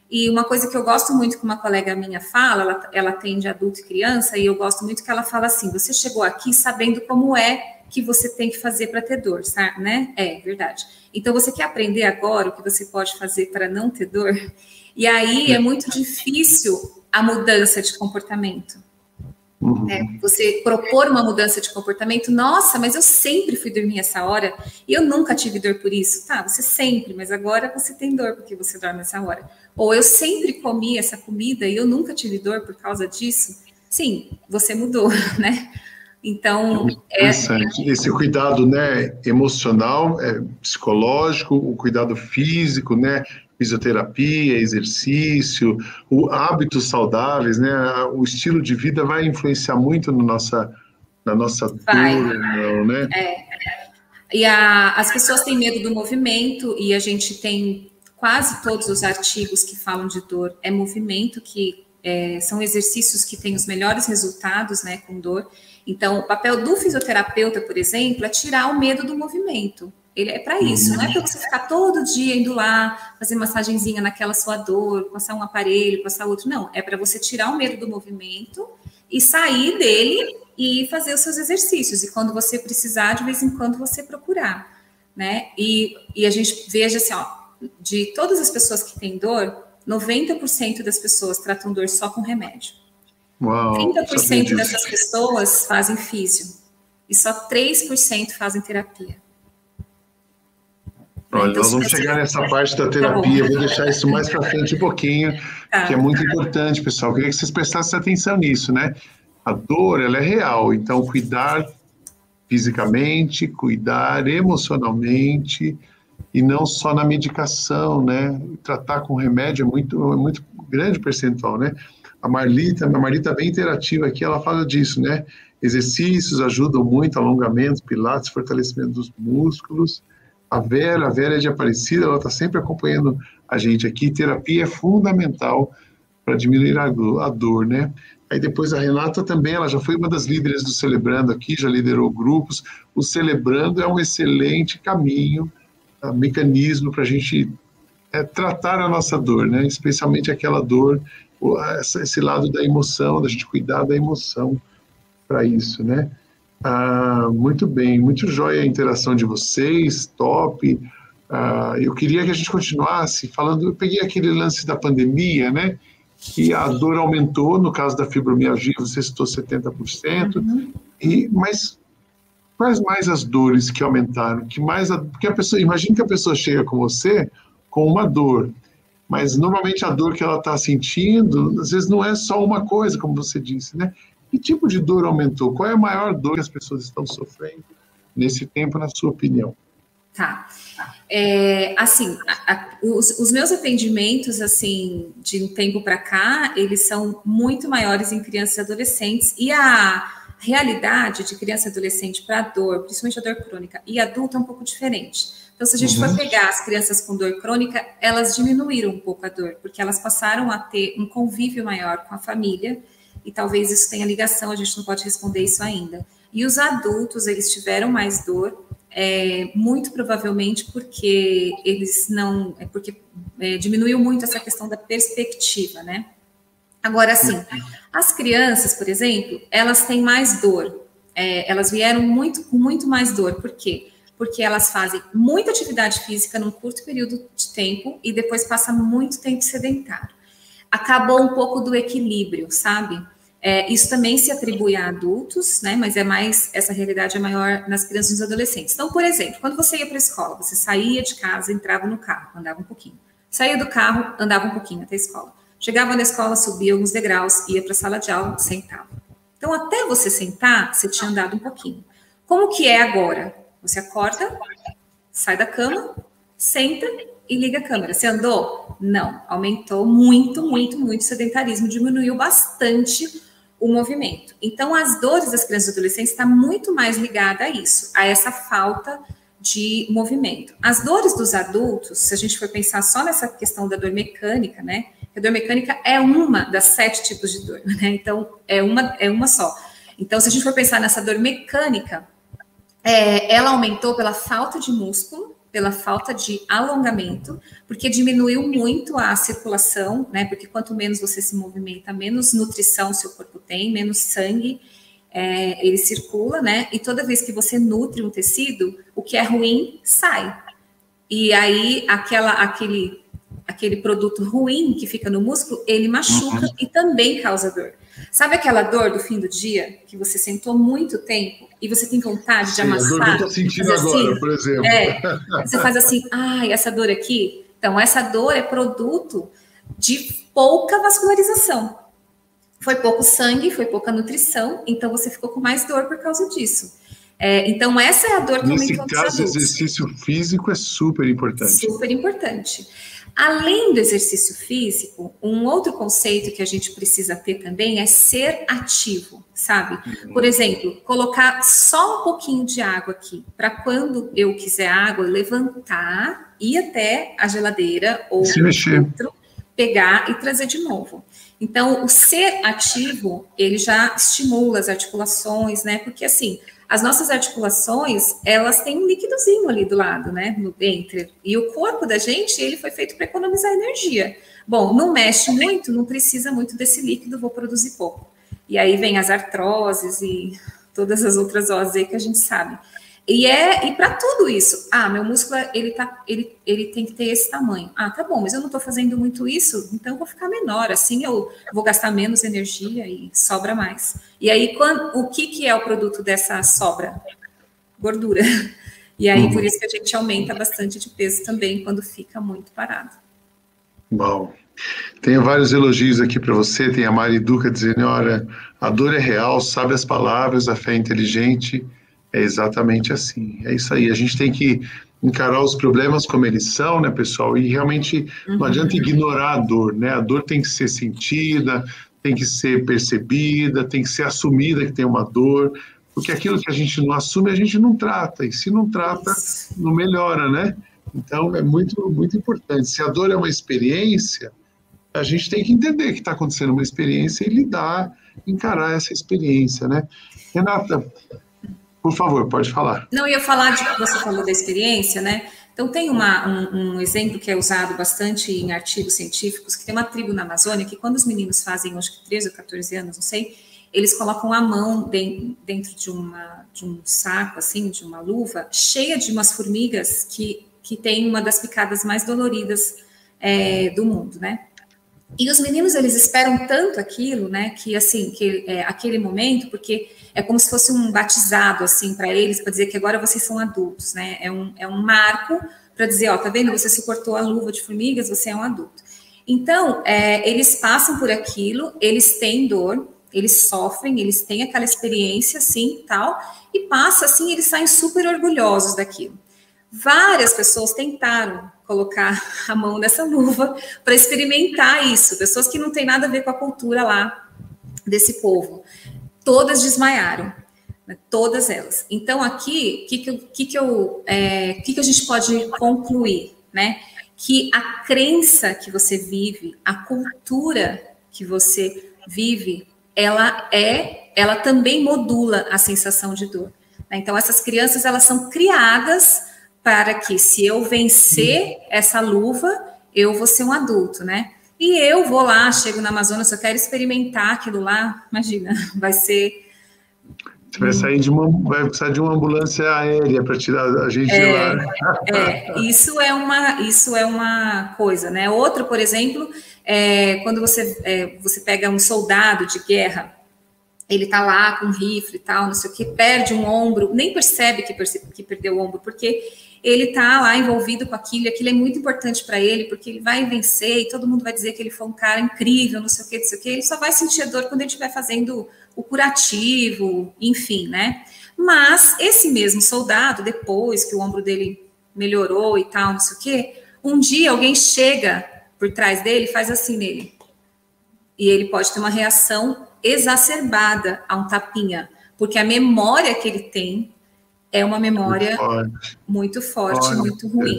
E uma coisa que eu gosto muito que uma colega minha fala, ela atende adulto e criança, e eu gosto muito que ela fala assim, você chegou aqui sabendo como é que você tem que fazer para ter dor, sabe, né? É verdade. Então, você quer aprender agora o que você pode fazer para não ter dor? E aí é muito difícil a mudança de comportamento. Você propor uma mudança de comportamento, nossa, mas eu sempre fui dormir essa hora e eu nunca tive dor por isso. Tá, você sempre, mas agora você tem dor porque você dorme essa hora. Ou eu sempre comi essa comida e eu nunca tive dor por causa disso. Sim, você mudou, né? Então, interessante. Esse cuidado, né, emocional, psicológico, o cuidado físico, né, fisioterapia, exercício, hábitos saudáveis, né, o estilo de vida vai influenciar muito na nossa dor, né? E as pessoas têm medo do movimento e a gente tem quase todos os artigos que falam de dor é movimento, que são exercícios que têm os melhores resultados, né, com dor. Então, o papel do fisioterapeuta, por exemplo, é tirar o medo do movimento. Ele é para isso, não é para você ficar todo dia indo lá, fazer massagenzinha naquela sua dor, passar um aparelho, passar outro. Não, é para você tirar o medo do movimento e sair dele e fazer os seus exercícios. E quando você precisar, de vez em quando você procurar, né? E a gente veja assim, ó, de todas as pessoas que têm dor, 90% das pessoas tratam dor só com remédio. Uau, 30% dessas pessoas fazem físio e só 3% fazem terapia. Olha, então, nós vamos chegar nessa parte da terapia, vou deixar isso mais para frente um pouquinho, que é muito importante, pessoal. Eu queria que vocês prestassem atenção nisso, né? A dor, ela é real, então cuidar fisicamente, cuidar emocionalmente e não só na medicação, né? Tratar com remédio é muito grande percentual, né? A Marlita bem interativa aqui, ela fala disso, né? Exercícios ajudam muito, alongamento, pilates, fortalecimento dos músculos. A Vera é de Aparecida, ela está sempre acompanhando a gente aqui. Terapia é fundamental para diminuir a dor, né? Aí depois a Renata também, ela já foi uma das líderes do Celebrando aqui, já liderou grupos. O Celebrando é um excelente caminho, mecanismo para a gente tratar a nossa dor, né? Especialmente aquela dor, esse lado da emoção, da gente cuidar da emoção para isso, né? Muito bem, muito jóia a interação de vocês, top. Eu queria que a gente continuasse falando, eu peguei aquele lance da pandemia, né? Que a dor aumentou, no caso da fibromialgia, você citou 70%, mas quais mais as dores que aumentaram? Porque a pessoa, imagina que a pessoa chega com você com uma dor, mas normalmente a dor que ela está sentindo, às vezes não é só uma coisa, como você disse, né? Que tipo de dor aumentou? Qual é a maior dor que as pessoas estão sofrendo nesse tempo, na sua opinião? Tá. Assim, os meus atendimentos, assim, de um tempo para cá, eles são muito maiores em crianças e adolescentes, e a realidade de criança e adolescente para dor, principalmente a dor crônica, e adulto é um pouco diferente. Então, se a gente for pegar as crianças com dor crônica, elas diminuíram um pouco a dor, porque elas passaram a ter um convívio maior com a família, e talvez isso tenha ligação, a gente não pode responder isso ainda. E os adultos, eles tiveram mais dor, muito provavelmente porque eles não... diminuiu muito essa questão da perspectiva, né? Agora, assim, as crianças, por exemplo, elas têm mais dor. Elas vieram com muito mais dor. Por quê? Porque elas fazem muita atividade física num curto período de tempo e depois passa muito tempo sedentário. Acabou um pouco do equilíbrio, sabe? Isso também se atribui a adultos, né? Mas essa realidade é maior nas crianças e nos adolescentes. Então, por exemplo, quando você ia para a escola, você saía de casa, entrava no carro, andava um pouquinho. Saía do carro, andava um pouquinho até a escola. Chegava na escola, subia alguns degraus, ia para a sala de aula, sentava. Então, até você sentar, você tinha andado um pouquinho. Como que é agora? Você acorda, sai da cama, senta e liga a câmera. Você andou? Não. Aumentou muito, muito, muito o sedentarismo. Diminuiu bastante o movimento. Então, as dores das crianças e adolescentes estão muito mais ligadas a isso, a essa falta de movimento. As dores dos adultos, se a gente for pensar só nessa questão da dor mecânica, né? A dor mecânica é uma das 7 tipos de dor, né? Então, é uma só. Então, se a gente for pensar nessa dor mecânica, ela aumentou pela falta de músculo, pela falta de alongamento, porque diminuiu muito a circulação, né? Porque quanto menos você se movimenta, menos nutrição seu corpo tem, menos sangue ele circula, né? E toda vez que você nutre um tecido, o que é ruim sai. E aí, aquele produto ruim que fica no músculo, ele machuca e também causa dor. Sabe aquela dor do fim do dia, que você sentou muito tempo e você tem vontade de amassar? A dor que eu estou sentindo agora, assim, por exemplo. Você faz assim, essa dor aqui. Então, essa dor é produto de pouca vascularização. Foi pouco sangue, foi pouca nutrição, então você ficou com mais dor por causa disso. Então, essa é a dor que aumentou nos adultos. Nesse caso, o exercício físico é super importante. Super importante. Além do exercício físico, um outro conceito que a gente precisa ter também é ser ativo, sabe? Por exemplo, colocar só um pouquinho de água aqui, para quando eu quiser água, levantar, ir até a geladeira ou outro, pegar e trazer de novo. Então, o ser ativo, ele já estimula as articulações, né? Porque assim, as nossas articulações, elas têm um líquidozinho ali do lado, né, no ventre. E o corpo da gente, ele foi feito para economizar energia. Bom, não mexe muito, não precisa muito desse líquido, vou produzir pouco. E aí vem as artroses e todas as outras oses aí que a gente sabe. E para tudo isso, meu músculo, ele tem que ter esse tamanho. Tá bom, mas eu não estou fazendo muito isso, então eu vou ficar menor, assim eu vou gastar menos energia e sobra mais. E aí, o que é o produto dessa sobra? Gordura. E aí, por isso que a gente aumenta bastante de peso também, quando fica muito parado. Bom, tenho vários elogios aqui para você, tem a Mari Duca dizendo, olha, a dor é real, sabe as palavras, a fé é inteligente. É exatamente assim, é isso aí. A gente tem que encarar os problemas como eles são, né, pessoal? E realmente não adianta ignorar a dor, né? A dor tem que ser sentida, tem que ser percebida, tem que ser assumida que tem uma dor, porque aquilo que a gente não assume, a gente não trata, e se não trata, não melhora, né? Então, é muito, muito importante. Se a dor é uma experiência, a gente tem que entender que está acontecendo uma experiência e lidar, encarar essa experiência, né? Renata, por favor, pode falar. Não, eu ia falar de que você falou da experiência, né? Então, tem um exemplo que é usado bastante em artigos científicos, que tem uma tribo na Amazônia que quando os meninos fazem, acho que 13 ou 14 anos, não sei, eles colocam a mão dentro de um saco, assim, de uma luva, cheia de umas formigas que tem uma das picadas mais doloridas do mundo, né? E os meninos, eles esperam tanto aquilo, né, que assim, aquele momento, porque é como se fosse um batizado, assim, para eles, para dizer que agora vocês são adultos, né, é um marco para dizer, tá vendo, você se cortou a luva de formigas, você é um adulto. Então, eles passam por aquilo, eles têm dor, eles sofrem, eles têm aquela experiência, assim, tal, e passa, assim, eles saem super orgulhosos daquilo. Várias pessoas tentaram colocar a mão nessa luva para experimentar isso, pessoas que não têm nada a ver com a cultura lá desse povo. Todas desmaiaram. né? Todas elas. Então, aqui, o que a gente pode concluir, né? Que a crença que você vive, a cultura que você vive, ela também modula a sensação de dor. Né? Então, essas crianças, elas são criadas para que, se eu vencer essa luva, eu vou ser um adulto, né? E eu vou lá, chego na Amazonas, eu quero experimentar aquilo lá, imagina, vai ser... Você vai precisar de uma ambulância aérea para tirar a gente de lá. Isso é uma coisa, né? Outro, por exemplo, quando você pega um soldado de guerra, ele tá lá com um rifle e tal, não sei o que, perde um ombro, nem percebe que perdeu o ombro, porque ele tá lá envolvido com aquilo, e aquilo é muito importante para ele, porque ele vai vencer e todo mundo vai dizer que ele foi um cara incrível, não sei o que, ele só vai sentir a dor quando ele estiver fazendo o curativo, enfim, né? Mas esse mesmo soldado, depois que o ombro dele melhorou e tal, não sei o que, um dia alguém chega por trás dele e faz assim nele. E ele pode ter uma reação exacerbada a um tapinha, porque a memória que ele tem é uma memória muito forte, muito ruim.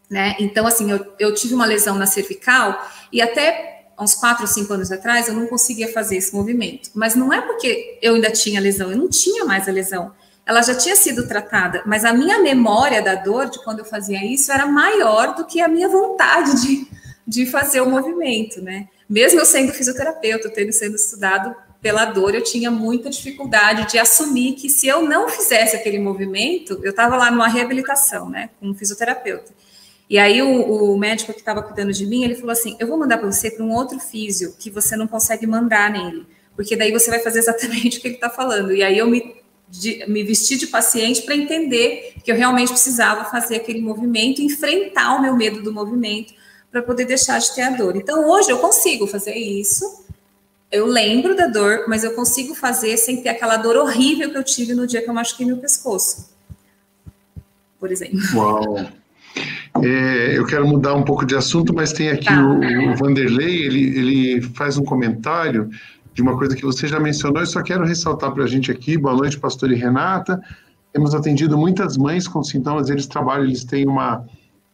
Né? Então, assim, eu tive uma lesão na cervical e até uns 4 ou 5 anos atrás eu não conseguia fazer esse movimento. Mas não é porque eu ainda tinha lesão, eu não tinha mais a lesão. Ela já tinha sido tratada, mas a minha memória da dor de quando eu fazia isso era maior do que a minha vontade de fazer o movimento, né? Mesmo eu sendo fisioterapeuta, tendo sido estudado pela dor, eu tinha muita dificuldade de assumir que se eu não fizesse aquele movimento, eu estava lá numa reabilitação, né, com um fisioterapeuta. E aí o médico que estava cuidando de mim, ele falou assim, eu vou mandar para você para um outro físio que você não consegue mandar nele, porque daí você vai fazer exatamente o que ele está falando. E aí eu me vesti de paciente para entender que eu realmente precisava fazer aquele movimento, enfrentar o meu medo do movimento, para poder deixar de ter a dor. Então, hoje eu consigo fazer isso, eu lembro da dor, mas eu consigo fazer sem ter aquela dor horrível que eu tive no dia que eu machuquei meu pescoço, por exemplo. Uau! Eu quero mudar um pouco de assunto, mas tem aqui o Vanderlei, ele faz um comentário de uma coisa que você já mencionou, e só quero ressaltar para a gente aqui. Boa noite, pastor e Renata. Temos atendido muitas mães com sintomas, eles têm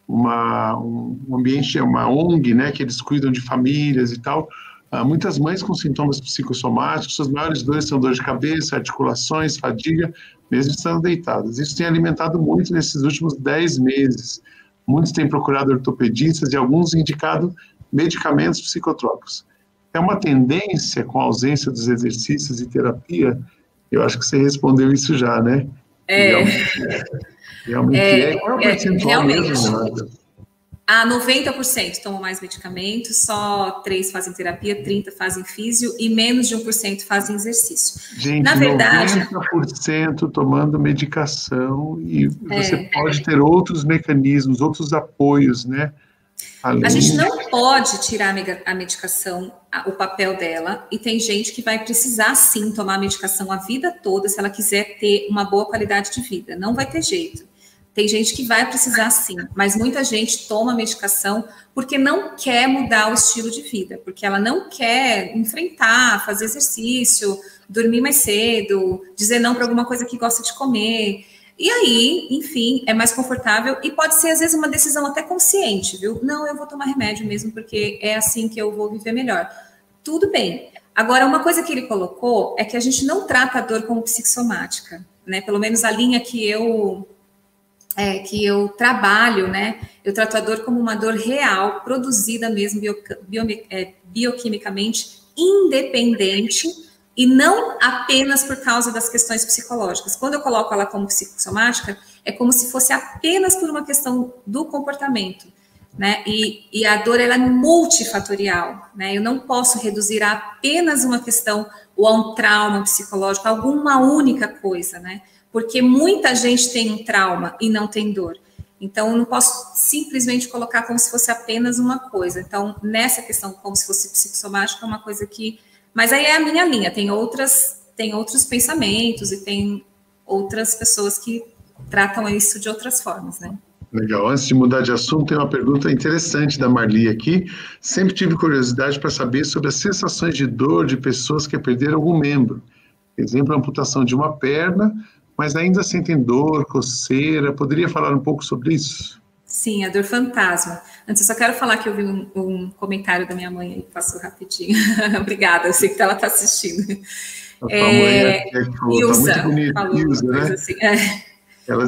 um ambiente, uma ONG, né, que eles cuidam de famílias e tal. Muitas mães com sintomas psicossomáticos, suas maiores dores são dor de cabeça, articulações, fadiga, mesmo estando deitadas. Isso tem alimentado muito nesses últimos 10 meses. Muitos têm procurado ortopedistas e alguns indicado medicamentos psicotrópicos. É uma tendência com a ausência dos exercícios e terapia? Eu acho que você respondeu isso já, né? Realmente Qual é o percentual mesmo, Renata? 90% tomam mais medicamentos, só 3% fazem terapia, 30% fazem físio e menos de 1% fazem exercício. Gente, na verdade, 90% tomando medicação e você pode ter outros mecanismos, outros apoios, né? A gente não pode tirar a medicação, o papel dela, e tem gente que vai precisar sim tomar a medicação a vida toda se ela quiser ter uma boa qualidade de vida. Não vai ter jeito. Tem gente que vai precisar sim, mas muita gente toma medicação porque não quer mudar o estilo de vida, porque ela não quer enfrentar, fazer exercício, dormir mais cedo, dizer não para alguma coisa que gosta de comer. E aí, enfim, é mais confortável e pode ser, às vezes, uma decisão até consciente, viu? Não, eu vou tomar remédio mesmo, porque é assim que eu vou viver melhor. Tudo bem. Agora, uma coisa que ele colocou é que a gente não trata a dor como psicossomática, né? Pelo menos a linha que eu trabalho, né? Eu trato a dor como uma dor real, produzida mesmo bioquimicamente, independente, e não apenas por causa das questões psicológicas. Quando eu coloco ela como psicossomática, é como se fosse apenas por uma questão do comportamento, né? E a dor, ela é multifatorial, né? Eu não posso reduzir a apenas uma questão ou a um trauma psicológico, alguma única coisa, né? Porque muita gente tem um trauma e não tem dor. Então, eu não posso simplesmente colocar como se fosse apenas uma coisa. Então, nessa questão, como se fosse psicossomática, é uma coisa que... Mas aí é a minha linha, tem outros pensamentos e tem outras pessoas que tratam isso de outras formas, né? Legal. Antes de mudar de assunto, tem uma pergunta interessante da Marli aqui. Sempre tive curiosidade para saber sobre as sensações de dor de pessoas que perderam algum membro. Exemplo, a amputação de uma perna, mas ainda sentem dor, coceira. Poderia falar um pouco sobre isso? Sim, a dor fantasma. Antes, eu só quero falar que eu vi um comentário da minha mãe aí, passou rapidinho. Obrigada, eu sei que ela está assistindo. A sua mãe falou, Ilza, tá muito bonito, falou Ilza, uma coisa né? assim. Ela,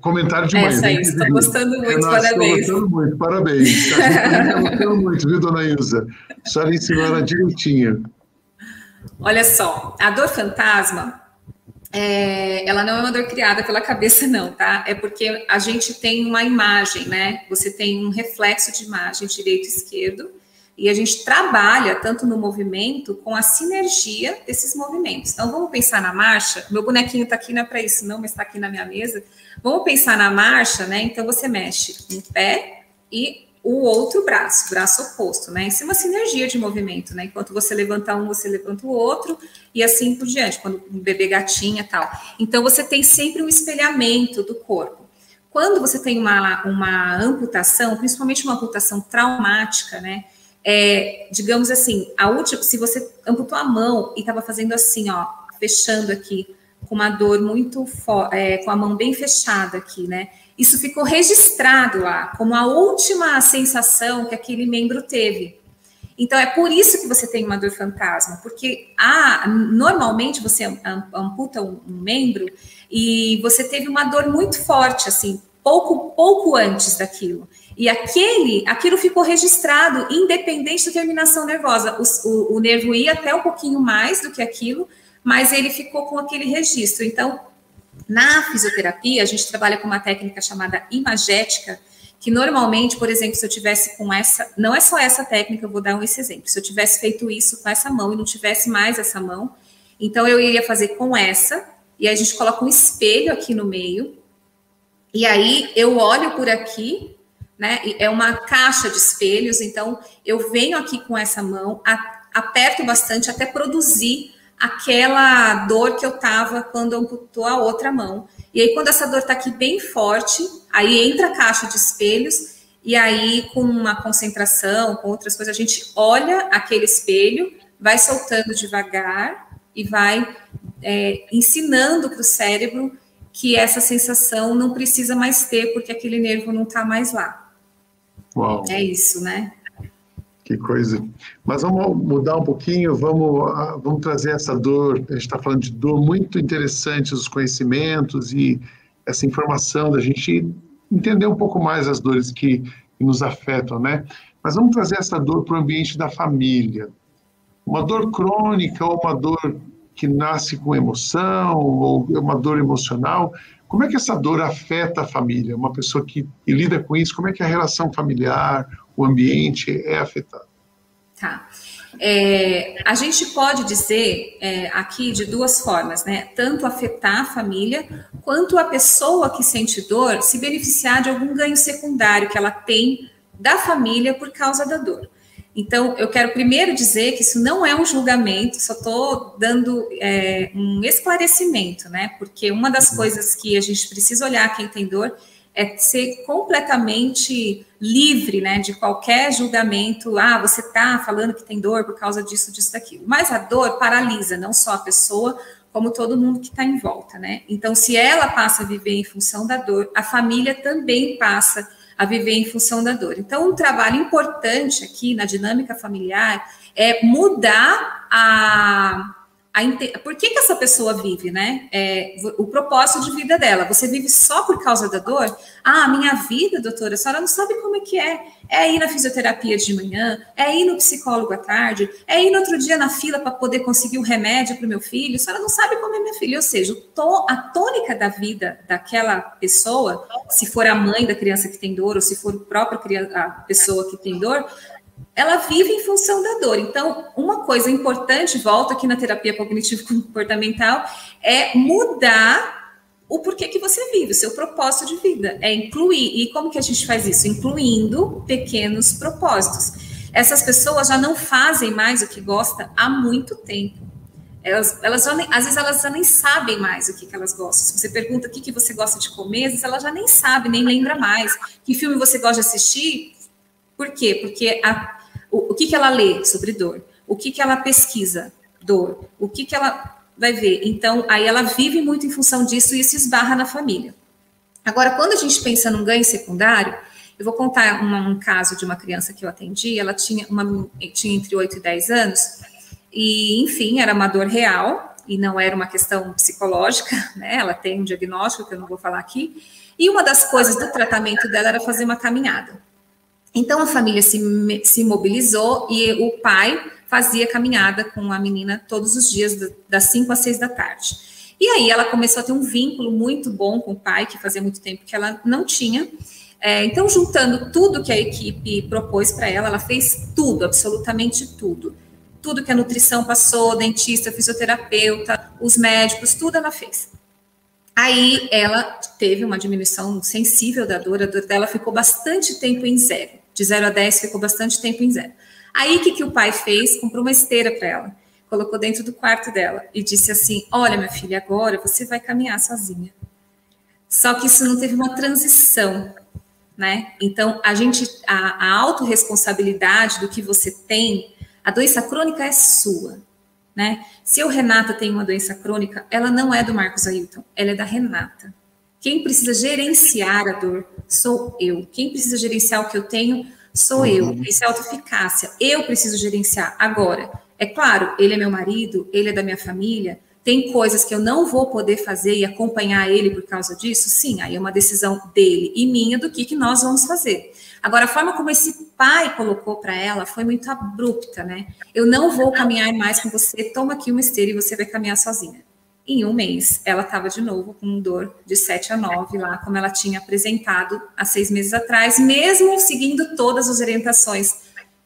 comentário de mãe. Essa aí, estou gostando muito, parabéns. Estou gostando muito, parabéns. A gente também está gostando muito, viu, dona Ilza? A senhora ensinou ela direitinho. Olha só, a dor fantasma, ela não é uma dor criada pela cabeça, não, tá? É porque a gente tem uma imagem, né? Você tem um reflexo de imagem direito e esquerdo, e a gente trabalha tanto no movimento com a sinergia desses movimentos. Então, vamos pensar na marcha. Meu bonequinho está aqui, não é para isso, não, mas está aqui na minha mesa. Vamos pensar na marcha, né? Então, você mexe um pé e o outro braço oposto, né? Isso é uma sinergia de movimento, né? Enquanto você levanta um, você levanta o outro, e assim por diante, quando o bebê gatinha e tal. Então, você tem sempre um espelhamento do corpo. Quando você tem uma amputação, principalmente uma amputação traumática, né? Digamos assim, se você amputou a mão e estava fazendo assim, ó, fechando aqui, com uma dor muito forte, com a mão bem fechada aqui, né? Isso ficou registrado lá, como a última sensação que aquele membro teve. Então, é por isso que você tem uma dor fantasma, porque normalmente você amputa um membro e você teve uma dor muito forte, assim, pouco antes daquilo. E aquilo ficou registrado, independente da terminação nervosa. O nervo ia até um pouquinho mais do que aquilo, mas ele ficou com aquele registro. Então, na fisioterapia, a gente trabalha com uma técnica chamada imagética, que normalmente, por exemplo, se eu tivesse com essa, não é só essa técnica, eu vou dar esse exemplo, se eu tivesse feito isso com essa mão e não tivesse mais essa mão, então eu iria fazer com essa, e aí a gente coloca um espelho aqui no meio, e aí eu olho por aqui, né, é uma caixa de espelhos, então eu venho aqui com essa mão, aperto bastante até produzir aquela dor que eu tava quando amputou a outra mão. E aí, quando essa dor tá aqui bem forte, aí entra a caixa de espelhos, e aí, com uma concentração, com outras coisas, a gente olha aquele espelho, vai soltando devagar e vai ensinando para o cérebro que essa sensação não precisa mais ter, porque aquele nervo não tá mais lá. Uau. É isso, né? Que coisa. Mas vamos mudar um pouquinho, vamos trazer essa dor, a gente está falando de dor muito interessante, os conhecimentos e essa informação da gente entender um pouco mais as dores que nos afetam, né? Mas vamos trazer essa dor para o ambiente da família. Uma dor crônica ou uma dor que nasce com emoção ou uma dor emocional, como é que essa dor afeta a família? Uma pessoa que lida com isso, como é que a relação familiar, o ambiente é afetado? Tá. A gente pode dizer aqui de duas formas, né? Tanto afetar a família, quanto a pessoa que sente dor se beneficiar de algum ganho secundário que ela tem da família por causa da dor. Então, eu quero primeiro dizer que isso não é um julgamento, só estou dando um esclarecimento, né? Porque uma das coisas que a gente precisa olhar quem tem dor é ser completamente livre, né, de qualquer julgamento. Você está falando que tem dor por causa disso, daquilo. Mas a dor paralisa não só a pessoa, como todo mundo que está em volta, né? Então, se ela passa a viver em função da dor, a família também passa a viver em função da dor. Então, um trabalho importante aqui na dinâmica familiar é mudar por que essa pessoa vive, né? O propósito de vida dela. Você vive só por causa da dor? Minha vida, doutora, a senhora não sabe como é que é. É ir na fisioterapia de manhã, é ir no psicólogo à tarde, é ir no outro dia na fila para poder conseguir o remédio para o meu filho. A senhora não sabe como é minha filha. Ou seja, a tônica da vida daquela pessoa, se for a mãe da criança que tem dor, ou se for a pessoa que tem dor, ela vive em função da dor. Então, uma coisa importante, volto aqui na terapia cognitivo-comportamental, é mudar o porquê que você vive, o seu propósito de vida, é incluir. E como que a gente faz isso? Incluindo pequenos propósitos. Essas pessoas já não fazem mais o que gostam há muito tempo. Às vezes elas já nem sabem mais o que elas gostam. Se você pergunta o que você gosta de comer, às vezes ela já nem sabe, nem lembra mais. Que filme você gosta de assistir? Por quê? Porque o que ela lê sobre dor? O que ela pesquisa? Dor. O que ela vai ver. Então, aí ela vive muito em função disso e isso esbarra na família. Agora, quando a gente pensa num ganho secundário, eu vou contar um caso de uma criança que eu atendi, ela tinha entre 8 e 10 anos, e, enfim, era uma dor real, e não era uma questão psicológica, né? Ela tem um diagnóstico que eu não vou falar aqui, e uma das coisas do tratamento dela era fazer uma caminhada. Então, a família se mobilizou e o pai fazia caminhada com a menina todos os dias, das 5 às 6 da tarde. E aí ela começou a ter um vínculo muito bom com o pai, que fazia muito tempo que ela não tinha. Então, juntando tudo que a equipe propôs para ela, ela fez tudo, absolutamente tudo. Tudo que a nutrição passou, dentista, fisioterapeuta, os médicos, tudo ela fez. Aí ela teve uma diminuição sensível da dor, a dor dela ficou bastante tempo em 0. De 0 a 10 ficou bastante tempo em 0. Aí o que o pai fez? Comprou uma esteira para ela, colocou dentro do quarto dela e disse assim: olha, minha filha, agora você vai caminhar sozinha. Só que isso não teve uma transição, né? Então, a autorresponsabilidade do que você tem, a doença crônica é sua, né? Se eu, Renata, tenho uma doença crônica, ela não é do Marcos Ailton, ela é da Renata. Quem precisa gerenciar a dor sou eu. Quem precisa gerenciar o que eu tenho sou eu. Isso é autoeficácia. Eu preciso gerenciar. Agora, é claro, ele é meu marido, ele é da minha família, tem coisas que eu não vou poder fazer e acompanhar ele por causa disso? Sim, aí é uma decisão dele e minha do que nós vamos fazer. Agora, a forma como esse pai colocou para ela foi muito abrupta, né? Eu não vou caminhar mais com você, toma aqui uma esteira e você vai caminhar sozinha. Em um mês, ela estava de novo com dor de 7 a 9 lá, como ela tinha apresentado há 6 meses atrás, mesmo seguindo todas as orientações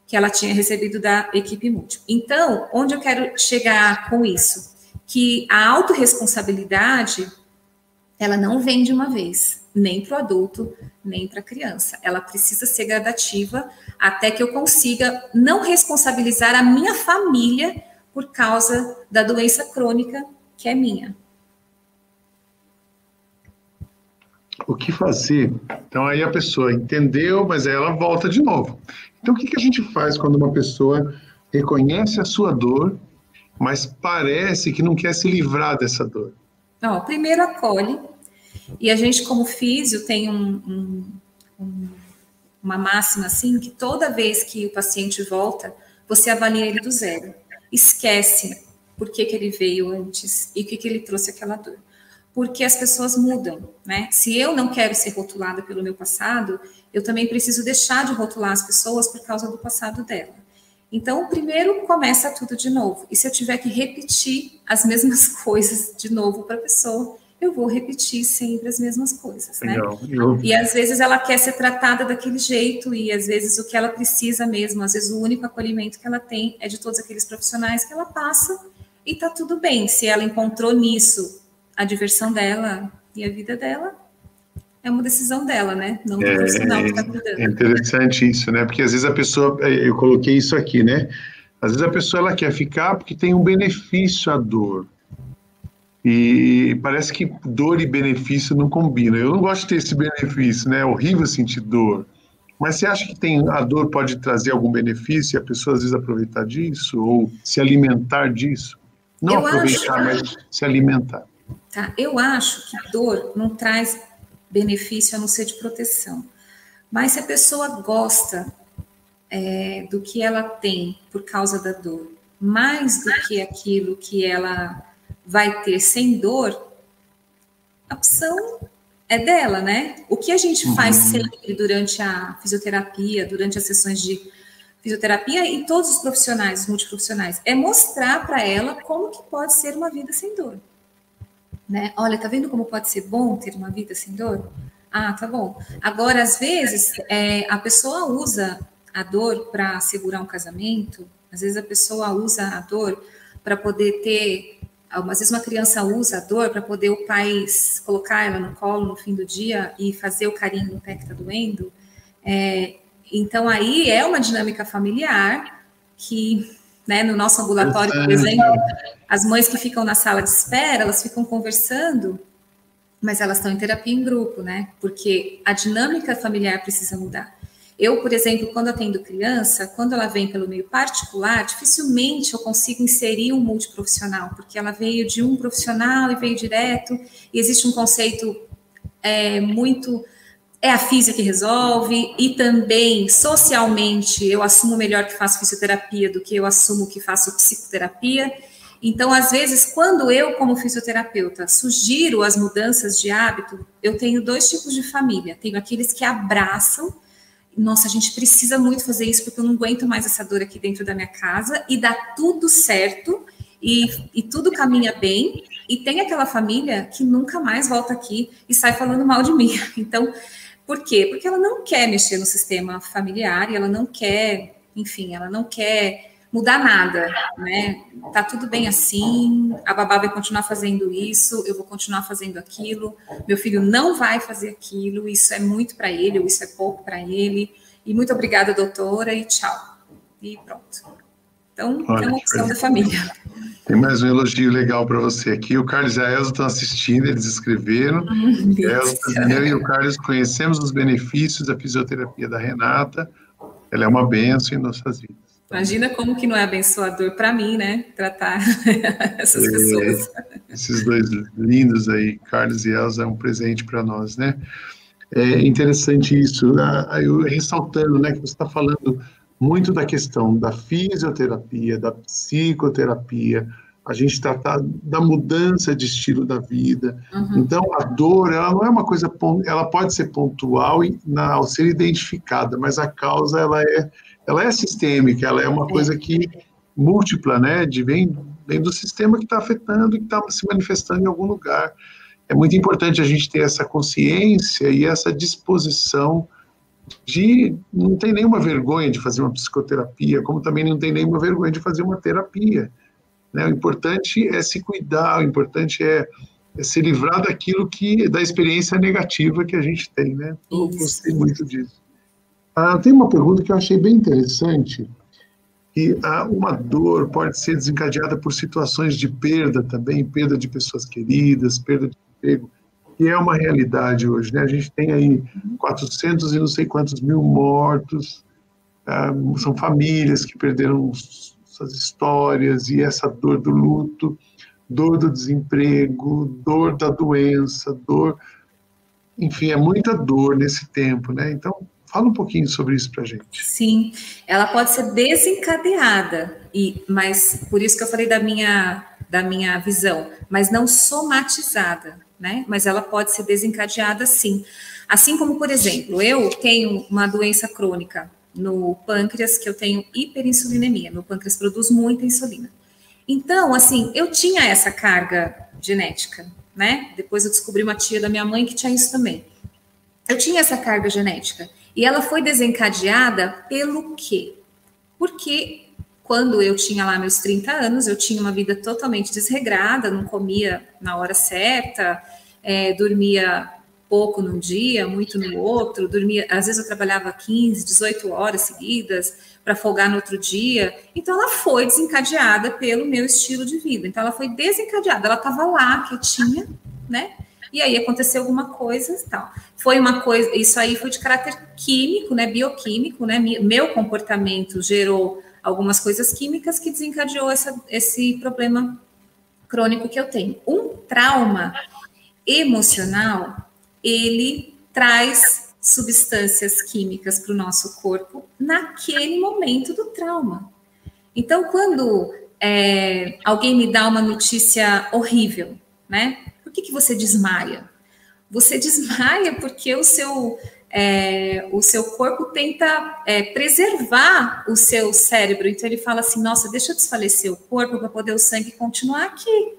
que ela tinha recebido da equipe múltipla. Então, onde eu quero chegar com isso? Que a autorresponsabilidade, ela não vem de uma vez, nem para o adulto, nem para a criança. Ela precisa ser gradativa até que eu consiga não responsabilizar a minha família por causa da doença crônica que é minha. O que fazer? Então, aí a pessoa entendeu, mas aí ela volta de novo. Então, o que a gente faz quando uma pessoa reconhece a suma dor, mas parece que não quer se livrar dessa dor? Ó, primeiro acolhe, e a gente, como físio, tem uma máxima assim, que toda vez que o paciente volta, você avalia ele do zero. Esquece por que ele veio antes e o que ele trouxe aquela dor. Porque as pessoas mudam, né? Se eu não quero ser rotulada pelo meu passado, eu também preciso deixar de rotular as pessoas por causa do passado dela. Então, primeiro começa tudo de novo. E se eu tiver que repetir as mesmas coisas de novo para a pessoa, eu vou repetir sempre as mesmas coisas, né? E às vezes ela quer ser tratada daquele jeito e às vezes o que ela precisa mesmo, às vezes o único acolhimento que ela tem é de todos aqueles profissionais que ela passa e tá tudo bem. Se ela encontrou nisso a diversão dela e a vida dela, é uma decisão dela, né? Não do profissional que está cuidando. É interessante isso, né? Porque às vezes a pessoa, eu coloquei isso aqui, né? Às vezes a pessoa ela quer ficar porque tem um benefício à dor. E parece que dor e benefício não combinam. Eu não gosto de ter esse benefício, né? É horrível sentir dor. Mas você acha que a dor pode trazer algum benefício e a pessoa às vezes aproveitar disso ou se alimentar disso? Não aproveitar, mas se alimentar. Tá, eu acho que dor não traz benefício a não ser de proteção. Mas se a pessoa gosta do que ela tem por causa da dor, mais do que aquilo que ela vai ter sem dor, a opção é dela, né? O que a gente faz sempre durante a fisioterapia, durante as sessões de fisioterapia e todos os profissionais, os multiprofissionais, é mostrar para ela como que pode ser uma vida sem dor. Né? Olha, tá vendo como pode ser bom ter uma vida sem dor? Ah, tá bom. Agora, às vezes, a pessoa usa a dor para segurar um casamento, às vezes a pessoa usa a dor para poder ter... Às vezes uma criança usa a dor para poder o pai colocar ela no colo no fim do dia e fazer o carinho no pé que está doendo. Então, aí é uma dinâmica familiar que... Né, no nosso ambulatório, por exemplo, as mães que ficam na sala de espera, elas ficam conversando, mas elas estão em terapia em grupo, né? Porque a dinâmica familiar precisa mudar. Eu, por exemplo, quando atendo criança, quando ela vem pelo meio particular, dificilmente eu consigo inserir um multiprofissional, porque ela veio de um profissional e veio direto, e existe um conceito muito... É a física que resolve, e também, socialmente, eu assumo melhor que faço fisioterapia do que eu assumo que faço psicoterapia. Então, às vezes, quando eu, como fisioterapeuta, sugiro as mudanças de hábito, eu tenho 2 tipos de família. Tenho aqueles que abraçam, nossa, a gente precisa muito fazer isso porque eu não aguento mais essa dor aqui dentro da minha casa, e dá tudo certo, e tudo caminha bem, e tem aquela família que nunca mais volta aqui e sai falando mal de mim. Então, por quê? Porque ela não quer mexer no sistema familiar, e ela não quer, enfim, ela não quer mudar nada, né? Tá tudo bem assim, a babá vai continuar fazendo isso, eu vou continuar fazendo aquilo, meu filho não vai fazer aquilo, isso é muito para ele, ou isso é pouco para ele, e muito obrigada, doutora, e tchau. E pronto. Então, Olha, é uma opção da família. Tem mais um elogio legal para você aqui. O Carlos e a Elza estão assistindo, eles escreveram. Eu e o Carlos conhecemos os benefícios da fisioterapia da Renata. Ela é uma bênção em nossas vidas. Imagina como que não é abençoador para mim, né? Tratar essas pessoas. Esses 2 lindos aí, Carlos e Elza, é um presente para nós, né? É interessante isso, eu ressaltando, né, que você está falando muito da questão da fisioterapia, da psicoterapia, a gente tratar da mudança de estilo da vida. Então, a dor, ela não é uma coisa, ela pode ser pontual ao ser identificada, mas a causa, ela é sistêmica, ela é uma coisa que múltipla, né, vem do sistema que está afetando e que está se manifestando em algum lugar. É muito importante a gente ter essa consciência e essa disposição não tem nenhuma vergonha de fazer uma psicoterapia, como também não tem nenhuma vergonha de fazer uma terapia, né? O importante é se cuidar, o importante é se livrar da experiência negativa que a gente tem, né? Eu gostei muito disso. Tem uma pergunta que eu achei bem interessante, que uma dor pode ser desencadeada por situações de perda também, perda de pessoas queridas, perda de emprego, que é uma realidade hoje, né? A gente tem aí 400 e não sei quantos mil mortos, são famílias que perderam suas histórias, e essa dor do luto, dor do desemprego, dor da doença, enfim, é muita dor nesse tempo, né? Então, fala um pouquinho sobre isso para a gente. Sim, ela pode ser desencadeada, mas por isso que eu falei da minha visão, mas não somatizada, né? Mas ela pode ser desencadeada sim. Assim como, por exemplo, eu tenho uma doença crônica no pâncreas, que eu tenho hiperinsulinemia. Meu pâncreas produz muita insulina. Então, assim, eu tinha essa carga genética, né? Depois eu descobri uma tia da minha mãe que tinha isso também. Eu tinha essa carga genética. E ela foi desencadeada pelo quê? Porque quando eu tinha lá meus 30 anos, eu tinha uma vida totalmente desregrada, não comia na hora certa, dormia pouco num dia, muito no outro, dormia, às vezes eu trabalhava 15, 18 horas seguidas para folgar no outro dia. Então ela foi desencadeada pelo meu estilo de vida. Então ela foi desencadeada, ela estava lá quietinha, né? E aí aconteceu alguma coisa e tal. Foi uma coisa, isso aí foi de caráter químico, né, bioquímico, né? Meu comportamento gerou algumas coisas químicas que desencadeou esse problema crônico que eu tenho. Um trauma emocional, ele traz substâncias químicas para o nosso corpo naquele momento do trauma. Então, quando alguém me dá uma notícia horrível, né? Por que você desmaia? Você desmaia porque o seu corpo tenta preservar o seu cérebro. Então, ele fala assim, nossa, deixa eu desfalecer o corpo para poder o sangue continuar aqui.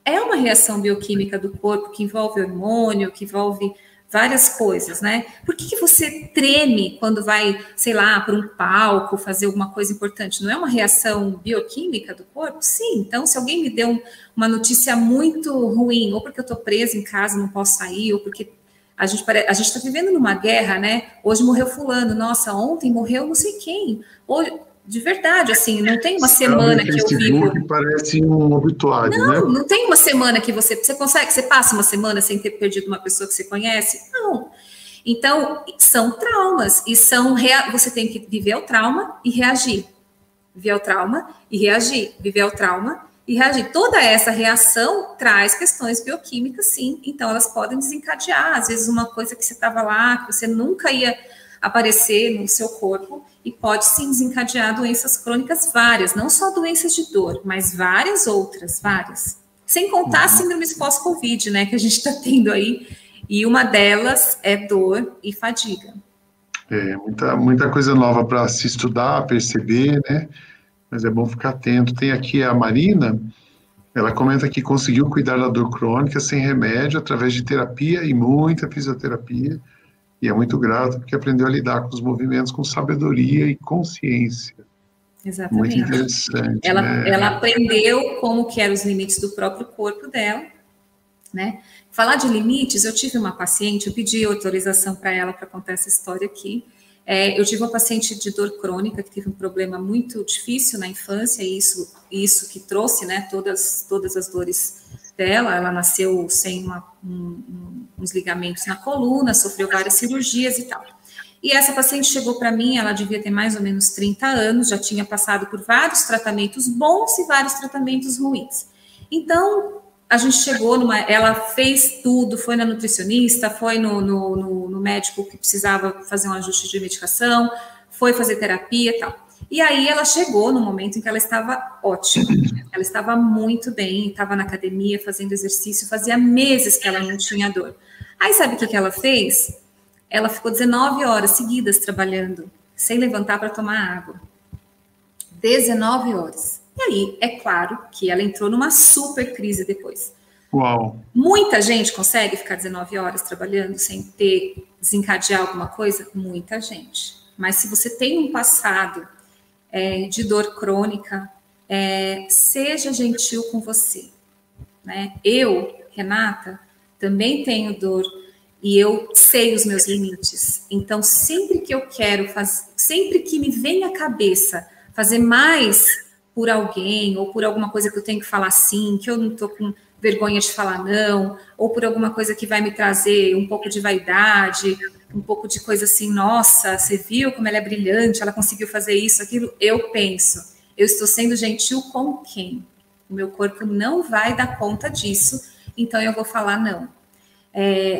É uma reação bioquímica do corpo que envolve hormônio, que envolve várias coisas, né? Por que você treme quando vai, sei lá, para um palco, fazer alguma coisa importante? Não é uma reação bioquímica do corpo? Sim. Então, se alguém me deu uma notícia muito ruim, ou porque eu estou presa em casa, não posso sair, ou porque a gente está vivendo numa guerra, né? Hoje morreu fulano, nossa, ontem morreu não sei quem. Hoje, de verdade, assim, não tem uma semana que eu vivo... Parece um obituário, não, né? Não tem uma semana que você consegue, você passa uma semana sem ter perdido uma pessoa que você conhece? Não. Então, são traumas, e você tem que viver o trauma e reagir. Viver o trauma e reagir. Viver o trauma e reagir. Toda essa reação traz questões bioquímicas, sim. Então, elas podem desencadear. Às vezes, uma coisa que você estava lá, que você nunca ia aparecer no seu corpo, e pode, sim, desencadear doenças crônicas várias. Não só doenças de dor, mas várias outras, várias. Sem contar síndromes pós-Covid, né, que a gente está tendo aí. E uma delas é dor e fadiga. Muita coisa nova para se estudar, perceber, né? Mas é bom ficar atento. Tem aqui a Marina, ela comenta que conseguiu cuidar da dor crônica sem remédio, através de terapia e muita fisioterapia, e é muito grata porque aprendeu a lidar com os movimentos com sabedoria e consciência. Exatamente. Muito interessante. Ela aprendeu como que eram os limites do próprio corpo dela, né? Falar de limites, eu tive uma paciente, eu pedi autorização para ela para contar essa história aqui. Eu tive uma paciente de dor crônica que teve um problema muito difícil na infância, e isso que trouxe, né, todas as dores dela. Ela nasceu sem uns ligamentos na coluna, sofreu várias cirurgias e tal. E essa paciente chegou para mim, ela devia ter mais ou menos 30 anos, já tinha passado por vários tratamentos bons e vários tratamentos ruins. Então, a gente chegou ela fez tudo, foi na nutricionista, foi no médico que precisava fazer um ajuste de medicação, foi fazer terapia e tal. E aí ela chegou no momento em que ela estava ótima, ela estava muito bem, estava na academia fazendo exercício, fazia meses que ela não tinha dor. Aí sabe o que ela fez? Ela ficou 19 horas seguidas trabalhando, sem levantar para tomar água. 19 horas. E aí, é claro que ela entrou numa super crise depois. Uau! Muita gente consegue ficar 19 horas trabalhando sem desencadear alguma coisa? Muita gente. Mas se você tem um passado de dor crônica, seja gentil com você. Né? Eu, Renata, também tenho dor e eu sei os meus limites. Então, sempre que eu quero fazer, sempre que me vem à cabeça fazer mais por alguém, ou por alguma coisa que eu tenho que falar sim, que eu não estou com vergonha de falar não, ou por alguma coisa que vai me trazer um pouco de vaidade, um pouco de coisa assim, nossa, você viu como ela é brilhante, ela conseguiu fazer isso, aquilo, eu penso, eu estou sendo gentil com quem? O meu corpo não vai dar conta disso, então eu vou falar não.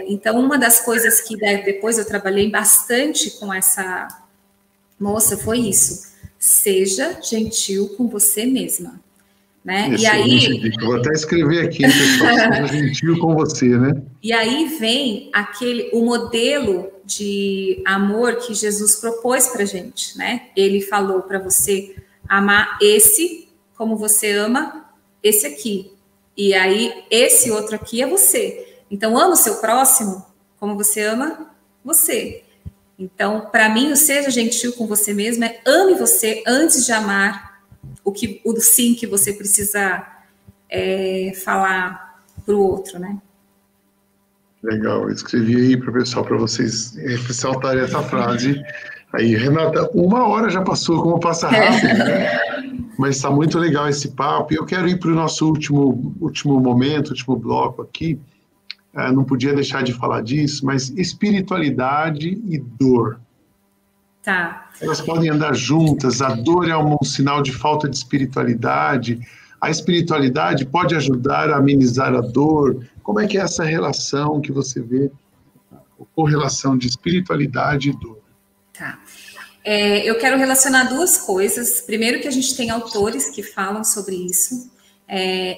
Então, uma das coisas que depois eu trabalhei bastante com essa moça foi isso. Seja gentil com você mesma, né? E aí, vou até escrever aqui, pessoal, seja gentil com você, né? E aí vem o modelo de amor que Jesus propôs para gente, né? Ele falou para você amar esse como você ama esse aqui. E aí, esse outro aqui é você. Então, ama o seu próximo como você ama você. Então, para mim, o seja gentil com você mesmo é ame você antes de amar o sim que você precisa falar para o outro, né? Legal, eu escrevi aí para o pessoal, para vocês ressaltarem essa frase. Aí, Renata, 1 hora já passou, como passa rápido, né? Mas está muito legal esse papo. E eu quero ir para o nosso último momento, último bloco aqui. Não podia deixar de falar disso, mas espiritualidade e dor. Tá. Elas podem andar juntas, a dor é um sinal de falta de espiritualidade, a espiritualidade pode ajudar a amenizar a dor. Como é que é essa relação que você vê, a correlação de espiritualidade e dor? Tá. Eu quero relacionar duas coisas. Primeiro, que a gente tem autores que falam sobre isso.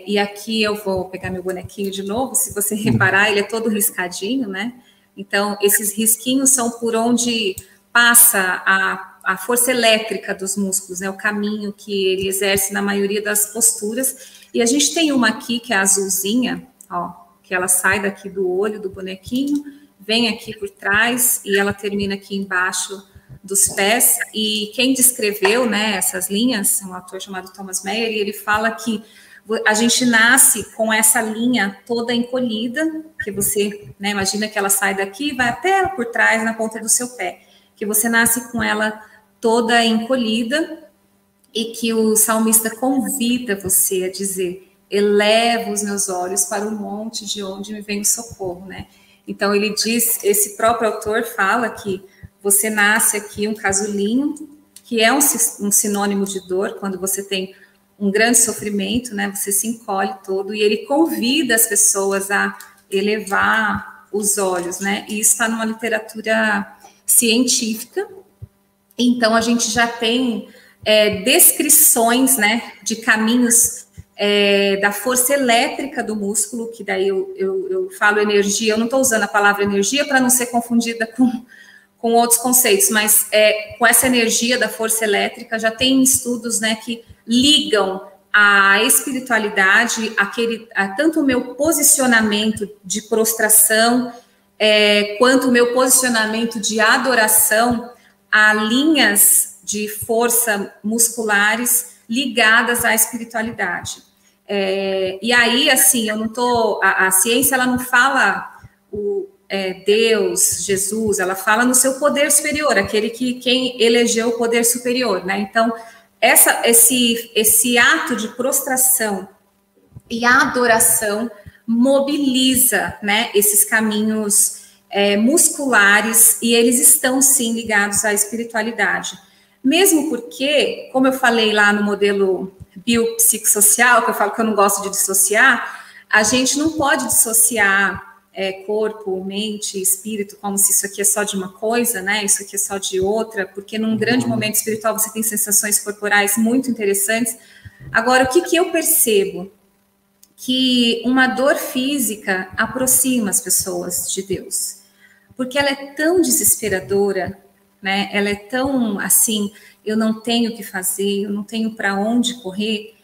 E aqui eu vou pegar meu bonequinho de novo, se você reparar, ele é todo riscadinho, né? Então, esses risquinhos são por onde passa a força elétrica dos músculos, né? O caminho que ele exerce na maioria das posturas. E a gente tem uma aqui, que é a azulzinha, ó, que ela sai daqui do olho do bonequinho, vem aqui por trás e ela termina aqui embaixo dos pés. E quem descreveu, né, essas linhas, um autor chamado Thomas Meyer, e ele fala que a gente nasce com essa linha toda encolhida, que você, né, imagina que ela sai daqui e vai até por trás na ponta do seu pé, que você nasce com ela toda encolhida e que o salmista convida você a dizer: eleva os meus olhos para o monte de onde me vem o socorro, né? Então, ele diz, esse próprio autor fala que você nasce aqui um casulinho, que é um sinônimo de dor, quando você tem um grande sofrimento, né? Você se encolhe todo, e ele convida as pessoas a elevar os olhos, né? E isso está numa literatura científica. Então, a gente já tem descrições, né, de caminhos da força elétrica do músculo, que daí eu falo energia, eu não estou usando a palavra energia para não ser confundida com outros conceitos, mas com essa energia da força elétrica já tem estudos, né, que ligam a espiritualidade, tanto o meu posicionamento de prostração, quanto o meu posicionamento de adoração, a linhas de força musculares ligadas à espiritualidade. E aí, assim, eu não tô, a ciência, ela não fala Deus, Jesus, ela fala no seu poder superior, quem elegeu o poder superior, né? Então, esse ato de prostração e adoração mobiliza, né, esses caminhos musculares, e eles estão, sim, ligados à espiritualidade. Mesmo porque, como eu falei lá no modelo biopsicossocial, que eu falo que eu não gosto de dissociar, a gente não pode dissociar corpo, mente, espírito, como se isso aqui é só de uma coisa, né? Isso aqui é só de outra, porque num grande momento espiritual você tem sensações corporais muito interessantes. Agora, o que eu percebo? Que uma dor física aproxima as pessoas de Deus, porque ela é tão desesperadora, né? Ela é tão assim, eu não tenho o que fazer, eu não tenho para onde correr,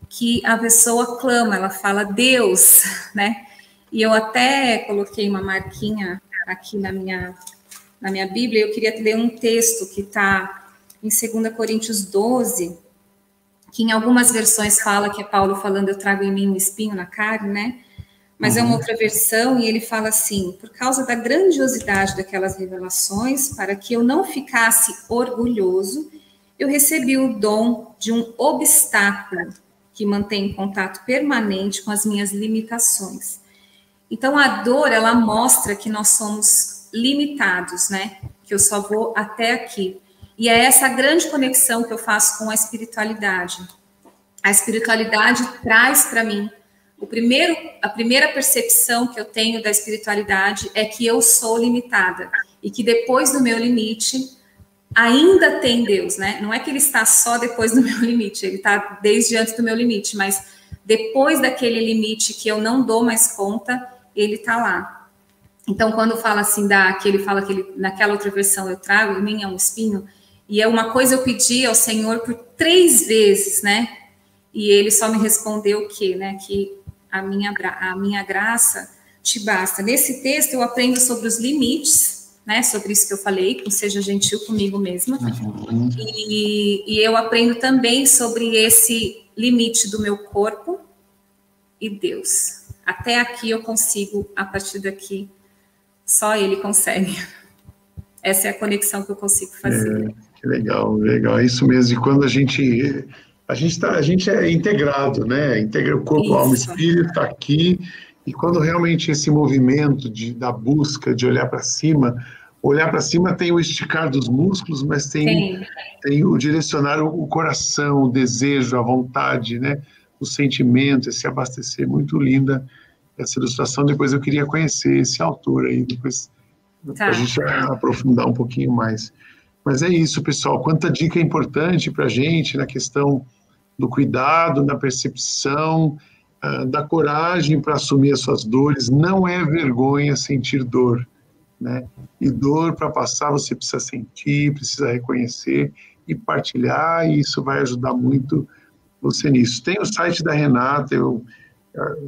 que a pessoa clama, ela fala Deus, né? E eu até coloquei uma marquinha aqui na minha Bíblia. Eu queria ler um texto que está em 2 Coríntios 12, que em algumas versões fala que é Paulo falando, eu trago em mim um espinho na carne, né? Mas é uma outra versão, e ele fala assim: por causa da grandiosidade daquelas revelações, para que eu não ficasse orgulhoso, eu recebi o dom de um obstáculo que mantém contato permanente com as minhas limitações. Então, a dor, ela mostra que nós somos limitados, né? Que eu só vou até aqui. E é essa grande conexão que eu faço com a espiritualidade. A espiritualidade traz para mim a primeira percepção que eu tenho da espiritualidade é que eu sou limitada e que depois do meu limite ainda tem Deus, né? Não é que ele está só depois do meu limite, ele está desde antes do meu limite, mas depois daquele limite que eu não dou mais conta, ele está lá. Então, quando fala assim, que ele fala que naquela outra versão eu trago, em mim é um espinho, e é uma coisa eu pedi ao Senhor por 3 vezes, né? E ele só me respondeu o quê, né? Que a minha graça te basta. Nesse texto eu aprendo sobre os limites, né? Sobre isso que eu falei, que seja gentil comigo mesma. E eu aprendo também sobre esse limite do meu corpo e Deus. Até aqui eu consigo, a partir daqui, só ele consegue. Essa é a conexão que eu consigo fazer. Que legal, legal. É isso mesmo. E quando a gente é integrado, né? Integra o corpo, alma e espírito, está aqui. E quando realmente esse movimento da busca, de olhar para cima tem o esticar dos músculos, mas tem o direcionar o coração, o desejo, a vontade, né? O sentimento, esse abastecer. Muito linda essa ilustração. Depois eu queria conhecer esse autor aí, depois a gente aprofundar um pouquinho mais. Mas é isso, pessoal. Quanta dica importante para a gente na questão do cuidado, na percepção, da coragem para assumir as suas dores. Não é vergonha sentir dor, né? E dor, para passar, você precisa sentir, precisa reconhecer e partilhar, e isso vai ajudar muito você nisso. Tem o site da Renata, eu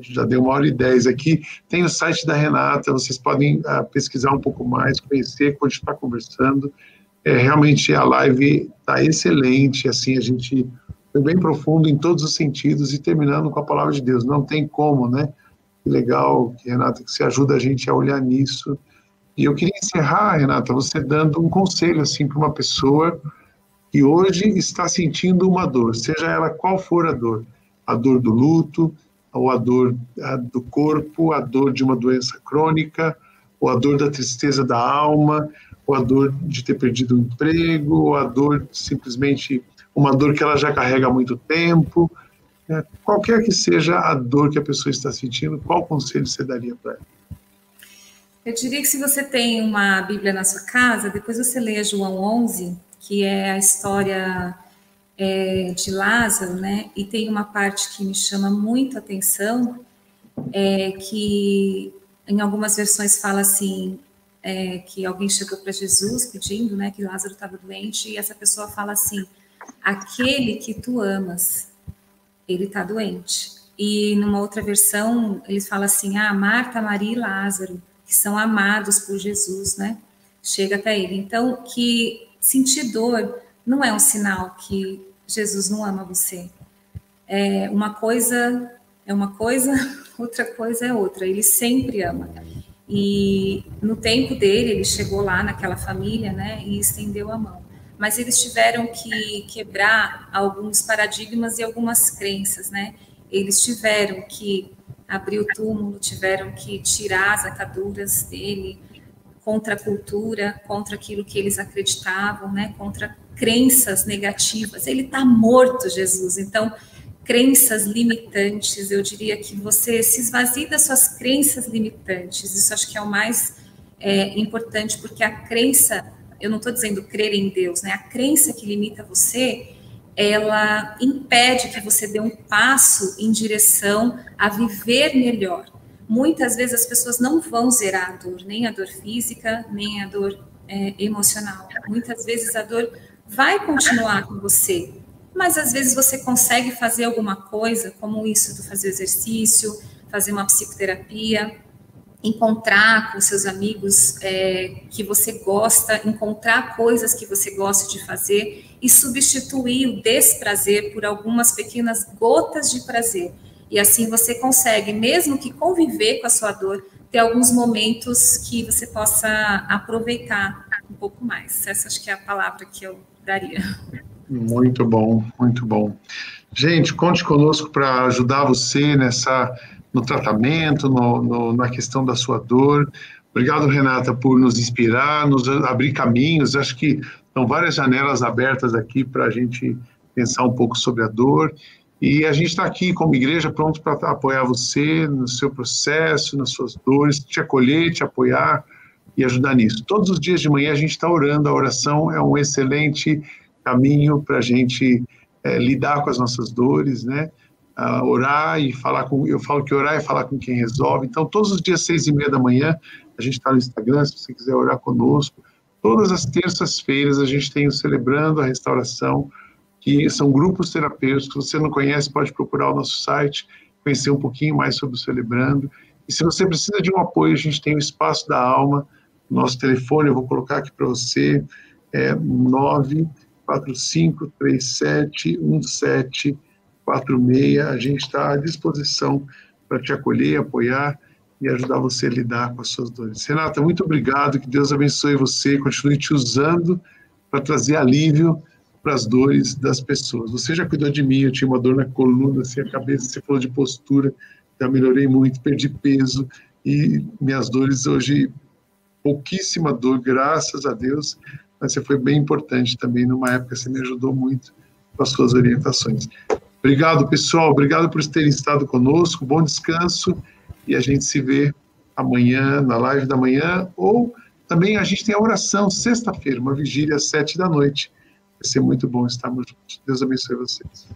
já dei 1h10 aqui, tem o site da Renata, vocês podem pesquisar um pouco mais, conhecer, continuar conversando. Realmente a live está excelente, assim, a gente foi bem profundo em todos os sentidos e terminando com a palavra de Deus. Não tem como, né? Que legal, Renata, que você ajuda a gente a olhar nisso. E eu queria encerrar, Renata, você dando um conselho assim para uma pessoa que hoje está sentindo uma dor, seja ela qual for a dor do luto, ou a dor do corpo, a dor de uma doença crônica, ou a dor da tristeza da alma, ou a dor de ter perdido o emprego, ou a dor simplesmente uma dor que ela já carrega há muito tempo, qualquer que seja a dor que a pessoa está sentindo, qual conselho você daria para ela? Eu diria que se você tem uma Bíblia na sua casa, depois você leia João 11, que é a história de Lázaro, né? E tem uma parte que me chama muito a atenção, que em algumas versões fala assim, que alguém chegou para Jesus pedindo, né, que Lázaro estava doente, e essa pessoa fala assim, aquele que tu amas, ele está doente. E numa outra versão, eles falam assim, Marta, Maria e Lázaro, que são amados por Jesus, né? Chega até ele. Então, que sentir dor não é um sinal que Jesus não ama você. Uma coisa é uma coisa, outra coisa é outra. Ele sempre ama. E no tempo dele, ele chegou lá naquela família, né? E estendeu a mão. Mas eles tiveram que quebrar alguns paradigmas e algumas crenças, né? Eles tiveram que abrir o túmulo, tiveram que tirar as ataduras dele, contra a cultura, contra aquilo que eles acreditavam, né? Contra crenças negativas. Ele está morto, Jesus. Então, crenças limitantes, eu diria que você se esvazie das suas crenças limitantes. Isso acho que é o mais importante, porque a crença, eu não estou dizendo crer em Deus, né? A crença que limita você, ela impede que você dê um passo em direção a viver melhor. Muitas vezes as pessoas não vão zerar a dor, nem a dor física, nem a dor emocional. Muitas vezes a dor vai continuar com você, mas às vezes você consegue fazer alguma coisa, como isso do fazer exercício, fazer uma psicoterapia, encontrar com seus amigos que você gosta, encontrar coisas que você gosta de fazer e substituir o desprazer por algumas pequenas gotas de prazer. E assim você consegue, mesmo que conviver com a sua dor, ter alguns momentos que você possa aproveitar um pouco mais. Essa acho que é a palavra que eu daria. Muito bom, muito bom. Gente, conte conosco para ajudar você no tratamento, na questão da sua dor. Obrigado, Renata, por nos inspirar, nos abrir caminhos. Acho que são várias janelas abertas aqui para a gente pensar um pouco sobre a dor. E a gente está aqui como igreja pronto para apoiar você no seu processo, nas suas dores, te acolher, te apoiar e ajudar nisso. Todos os dias de manhã a gente está orando, a oração é um excelente caminho para a gente lidar com as nossas dores, né? Orar e falar com... Eu falo que orar é falar com quem resolve. Então, todos os dias, 6:30 da manhã, a gente está no Instagram, se você quiser orar conosco. Todas as terças-feiras a gente tem o Celebrando a Restauração, que são grupos terapêuticos. Se você não conhece, pode procurar o nosso site, conhecer um pouquinho mais sobre o Celebrando. E se você precisa de um apoio, a gente tem o Espaço da Alma, nosso telefone, eu vou colocar aqui para você, 945371746. A gente está à disposição para te acolher, apoiar e ajudar você a lidar com as suas dores. Renata, muito obrigado, que Deus abençoe você, continue te usando para trazer alívio para as dores das pessoas. Você já cuidou de mim, eu tinha uma dor na coluna, assim, a cabeça, você falou de postura, já melhorei muito, perdi peso e minhas dores hoje, pouquíssima dor, graças a Deus, mas você foi bem importante também, numa época você me ajudou muito com as suas orientações. Obrigado, pessoal, obrigado por terem estado conosco, bom descanso, e a gente se vê amanhã, na live da manhã, ou também a gente tem a oração, sexta-feira, uma vigília às 7 da noite. Vai ser muito bom estarmos juntos. Deus abençoe vocês.